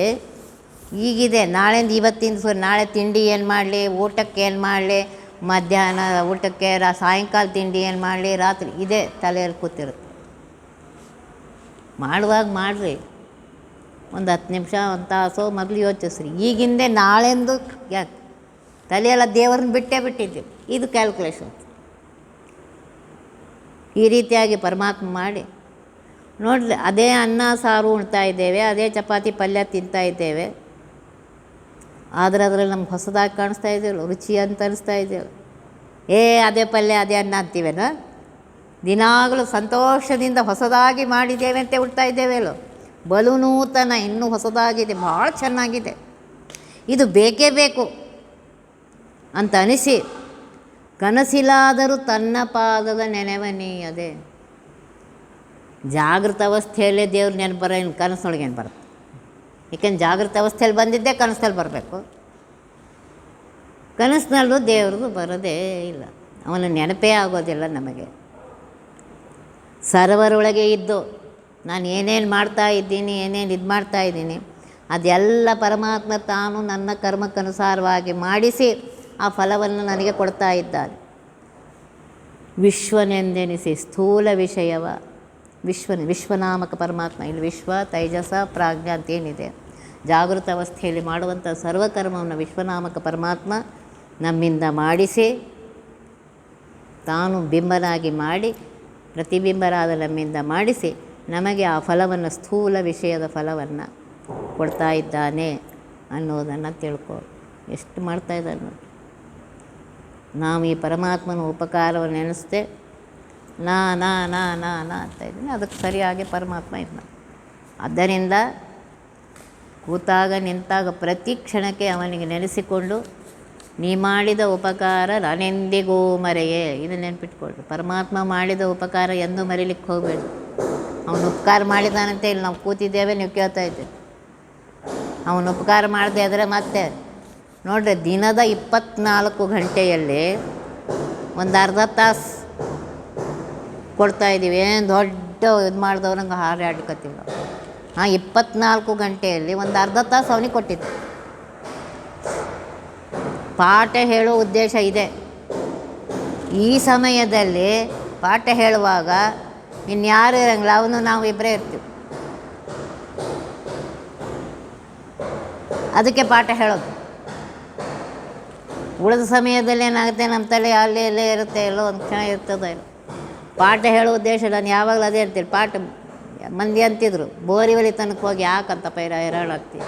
ಈಗಿದೆ ನಾಳೆಯಿಂದ ಇವತ್ತಿನ ನಾಳೆ ತಿಂಡಿ ಏನು ಮಾಡಲಿ, ಊಟಕ್ಕೆ ಏನು ಮಾಡಲಿ, ಮಧ್ಯಾಹ್ನ ಊಟಕ್ಕೆ ಸಾಯಂಕಾಲ ತಿಂಡಿ ಏನು ಮಾಡಲಿ, ರಾತ್ರಿ ಇದೇ ತಲೆಯಲ್ಲಿ ಕೂತಿರುತ್ತೆ. ಮಾಡುವಾಗ ಮಾಡಿರಿ, ಒಂದು 10 ನಿಮಿಷ, ಒಂದು ತಾಸು ಮೊದಲು ಯೋಚಿಸ್ರಿ. ಈಗಿಂದೆ ನಾಳೆಂದು ಯಾಕೆ ತಲೆಯೆಲ್ಲ ದೇವ್ರನ್ನ ಬಿಟ್ಟಿದ್ದೀವಿ. ಇದು ಕ್ಯಾಲ್ಕುಲೇಷನ್. ಈ ರೀತಿಯಾಗಿ ಪರಮಾತ್ಮ ಮಾಡಿ ನೋಡಿರಿ. ಅದೇ ಅನ್ನ ಸಾರು ಉಣ್ತಾ ಇದ್ದೇವೆ, ಅದೇ ಚಪಾತಿ ಪಲ್ಯ ತಿಂತಾ ಇದ್ದೇವೆ, ಆದರೆ ಅದರಲ್ಲಿ ನಮ್ಗೆ ಹೊಸದಾಗಿ ಕಾಣಿಸ್ತಾ ಇದ್ದೇವಲ್ಲ, ರುಚಿ ಅಂತ ಅನಿಸ್ತಾ ಇದ್ದೇವೆ. ಅದೇ ಪಲ್ಯ ಅದೇ ಅನ್ನ ಅಂತೀವೇನ? ದಿನಾಗಲೂ ಸಂತೋಷದಿಂದ ಹೊಸದಾಗಿ ಮಾಡಿದ್ದೇವೆ ಅಂತ ಉಣ್ತಾ ಇದ್ದೇವೆಲ್ಲೋ. ಬಲು ನೂತನ, ಇನ್ನೂ ಹೊಸದಾಗಿದೆ, ಭಾಳ ಚೆನ್ನಾಗಿದೆ, ಇದು ಬೇಕೇ ಬೇಕು ಅಂತ ಅನಿಸಿ, ಕನಸಿಲಾದರೂ ತನ್ನ ಪಾದದ ನೆನೆವನೀಯದೆ. ಜಾಗೃತ ಅವಸ್ಥೆಯಲ್ಲೇ ದೇವ್ರ ನೆನಪು ಬರೋ, ಇನ್ನು ಕನಸೊಳಗೇನು ಬರುತ್ತೆ? ಏಕೆಂದ್ರೆ ಜಾಗೃತ ಅವಸ್ಥೆಯಲ್ಲಿ ಬಂದಿದ್ದೇ ಕನಸಲ್ಲಿ ಬರಬೇಕು. ಕನಸಿನಲ್ಲೂ ದೇವ್ರದ್ದು ಬರೋದೇ ಇಲ್ಲ, ಅವನ ನೆನಪೇ ಆಗೋದಿಲ್ಲ ನಮಗೆ. ಸರ್ವರೊಳಗೆ ಇದ್ದು ನಾನು ಏನೇನು ಮಾಡ್ತಾ ಇದ್ದೀನಿ, ಏನೇನು ಇದು ಮಾಡ್ತಾಯಿದ್ದೀನಿ, ಅದೆಲ್ಲ ಪರಮಾತ್ಮ ತಾನು ನನ್ನ ಕರ್ಮಕ್ಕನುಸಾರವಾಗಿ ಮಾಡಿಸಿ ಆ ಫಲವನ್ನು ನನಗೆ ಕೊಡ್ತಾ ಇದ್ದಾನೆ. ವಿಶ್ವನೆಂದೆನಿಸಿ ಸ್ಥೂಲ ವಿಷಯವ, ವಿಶ್ವನಾಮಕ ಪರಮಾತ್ಮ. ಇಲ್ಲಿ ವಿಶ್ವ, ತೈಜಸ, ಪ್ರಾಜ್ಞ ಅಂತೇನಿದೆ, ಜಾಗೃತ ಅವಸ್ಥೆಯಲ್ಲಿ ಮಾಡುವಂಥ ಸರ್ವಕರ್ಮವನ್ನು ವಿಶ್ವನಾಮಕ ಪರಮಾತ್ಮ ನಮ್ಮಿಂದ ಮಾಡಿಸಿ, ತಾನು ಬಿಂಬನಾಗಿ ಮಾಡಿ, ಪ್ರತಿಬಿಂಬರಾದ ನಮ್ಮಿಂದ ಮಾಡಿಸಿ ನಮಗೆ ಆ ಫಲವನ್ನು, ಸ್ಥೂಲ ವಿಷಯದ ಫಲವನ್ನು ಕೊಡ್ತಾ ಇದ್ದಾನೆ ಅನ್ನೋದನ್ನು ತಿಳ್ಕೊ. ಎಷ್ಟು ಮಾಡ್ತಾಯಿದ್ದಾನೆ ನೋಡಿ. ನಾವು ಈ ಪರಮಾತ್ಮನ ಉಪಕಾರವನ್ನು ನೆನೆಸ್ದೆ ನಾ ಅಂತ ಇದ್ದೀನಿ, ಅದಕ್ಕೆ ಸರಿಯಾಗಿ ಪರಮಾತ್ಮ ಇದ್ದ. ಆದ್ದರಿಂದ ಕೂತಾಗ ನಿಂತಾಗ ಪ್ರತಿ ಕ್ಷಣಕ್ಕೆ ಅವನಿಗೆ ನೆನೆಸಿಕೊಂಡು, ನೀ ಮಾಡಿದ ಉಪಕಾರ ನಾನೆಂದಿಗೂ ಮರೆಯೇ. ಇದು ನೆನ್ಪಿಟ್ಕೊಳ್ರಿ. ಪರಮಾತ್ಮ ಮಾಡಿದ ಉಪಕಾರ ಎಂದೂ ಮರೀಲಿಕ್ಕೆ ಹೋಗಬೇಡಿ. ಅವನು ಉಪಕಾರ ಮಾಡಿದಾನಂತೆ ಇಲ್ಲಿ ನಾವು ಕೂತಿದ್ದೇವೆ, ನೀವು ಕೇಳ್ತಾ ಇದ್ದೇವೆ. ಅವನು ಉಪಕಾರ ಮಾಡದೆ ಆದರೆ ಮತ್ತೆ ನೋಡ್ರಿ, ದಿನದ 24 ಗಂಟೆಯಲ್ಲಿ ಒಂದು ಅರ್ಧ ತಾಸು ಕೊಡ್ತಾಯಿದ್ದೀವಿ. ಏನು ದೊಡ್ಡ ಇದು ಮಾಡಿದವ್ರಂಗೆ ಹಾರಾಡ್ಕತ್ತೀವಿ ನಾವು. 24 ಗಂಟೆಯಲ್ಲಿ ಒಂದು ಅರ್ಧ ತಾಸು ಅವನಿಗೆ ಕೊಟ್ಟಿದ್ದೆ. ಪಾಠ ಹೇಳೋ ಉದ್ದೇಶ ಇದೆ. ಈ ಸಮಯದಲ್ಲಿ ಪಾಠ ಹೇಳುವಾಗ ಇನ್ಯಾರು ಇರೋಂಗಿಲ್ಲ, ಅವನು ನಾವು ಇಬ್ಬರೇ ಇರ್ತೀವಿ. ಅದಕ್ಕೆ ಪಾಠ ಹೇಳೋದು. ಉಳಿದ ಸಮಯದಲ್ಲಿ ಏನಾಗುತ್ತೆ, ನಮ್ಮ ತಲೆ ಅಲ್ಲಿ ಎಲ್ಲೇ ಇರುತ್ತೆ, ಎಲ್ಲೋ ಒಂದು ಕ್ಷಣ ಇರ್ತದೆ. ಪಾಠ ಹೇಳೋ ಉದ್ದೇಶ ನಾನು ಯಾವಾಗಲೂ ಅದೇ ಇರ್ತೀನಿ. ಪಾಠ ಮಂದಿ ಅಂತಿದ್ರು, ಬೋರಿವಲಿ ತನಕ ಹೋಗಿ ಯಾಕಂತ ಹೈರಾಣಾಗ್ತೀವಿ,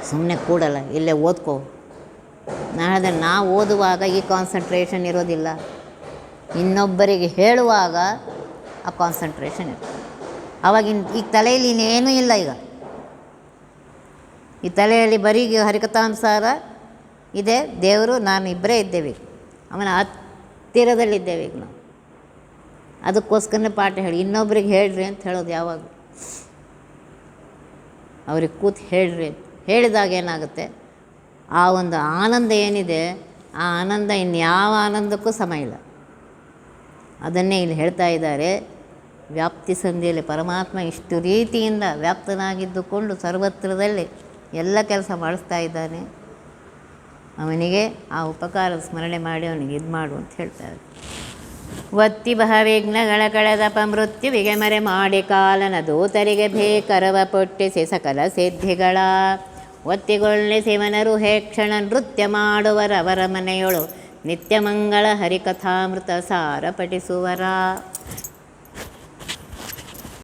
ಸುಮ್ಮನೆ ಕೂಡಲ್ಲ, ಇಲ್ಲೇ ಓದ್ಕೋ. ನಾಳೆ ನಾವು ಓದುವಾಗ ಈ ಕಾನ್ಸಂಟ್ರೇಷನ್ ಇರೋದಿಲ್ಲ, ಇನ್ನೊಬ್ಬರಿಗೆ ಹೇಳುವಾಗ ಆ ಕಾನ್ಸಂಟ್ರೇಷನ್ ಇರ್ತದೆ. ಆವಾಗಿನ ಈಗ ತಲೆಯಲ್ಲಿ ಇನ್ನೇನೂ ಇಲ್ಲ. ಈ ತಲೆಯಲ್ಲಿ ಬರೀ ಹರಿಕಥಾನುಸಾರ ಇದೆ, ದೇವರು ನಾನು ಇಬ್ಬರೇ ಇದ್ದೇವೆ, ಅವನ ಹತ್ತಿರದಲ್ಲಿದ್ದೇವೆ ಈಗ ನಾವು. ಅದಕ್ಕೋಸ್ಕರನೇ ಪಾಠ ಹೇಳಿ, ಇನ್ನೊಬ್ರಿಗೆ ಹೇಳ್ರಿ ಅಂತ ಹೇಳೋದು ಯಾವಾಗ. ಅವ್ರಿಗೆ ಕೂತು ಹೇಳ್ರಿ ಅಂತ ಹೇಳಿದಾಗ ಏನಾಗುತ್ತೆ, ಆ ಒಂದು ಆನಂದ ಏನಿದೆ, ಆ ಆನಂದ ಇನ್ಯಾವ ಆನಂದಕ್ಕೂ ಸಮ ಇಲ್ಲ. ಅದನ್ನೇ ಇಲ್ಲಿ ಹೇಳ್ತಾ ಇದ್ದಾರೆ. ವ್ಯಾಪ್ತಿ ಸಂಧಿಯಲ್ಲಿ ಪರಮಾತ್ಮ ಇಷ್ಟು ರೀತಿಯಿಂದ ವ್ಯಾಪ್ತನಾಗಿದ್ದುಕೊಂಡು ಸರ್ವತ್ರದಲ್ಲಿ ಎಲ್ಲ ಕೆಲಸ ಮಾಡಿಸ್ತಾ ಇದ್ದಾನೆ. ಅವನಿಗೆ ಆ ಉಪಕಾರದ ಸ್ಮರಣೆ ಮಾಡಿ ಅವನಿಗೆ ಇದು ಮಾಡು ಅಂತ ಹೇಳ್ತಾರೆ. ಒತ್ತಿ ಬಹವಿಘ್ನಗಳ ಕಳೆದಪ ಮೃತ್ಯುವಿಗೆ ಮರೆ ಮಾಡಿ ಕಾಲನ ದೂತರಿಗೆ ಬೇಕರವ ಪೊಟ್ಟಿಸಿ ಸಕಲ ಸಿದ್ಧಿಗಳ ಒತ್ತಿಗೊಳ್ಳೆ ಶಿವನರು ಹೇ ಕ್ಷಣ ನೃತ್ಯ ಮಾಡುವರವರ ಮನೆಯೊಳು ನಿತ್ಯ ಮಂಗಳ ಹರಿಕಥಾಮೃತ ಸಾರ ಪಠಿಸುವರ.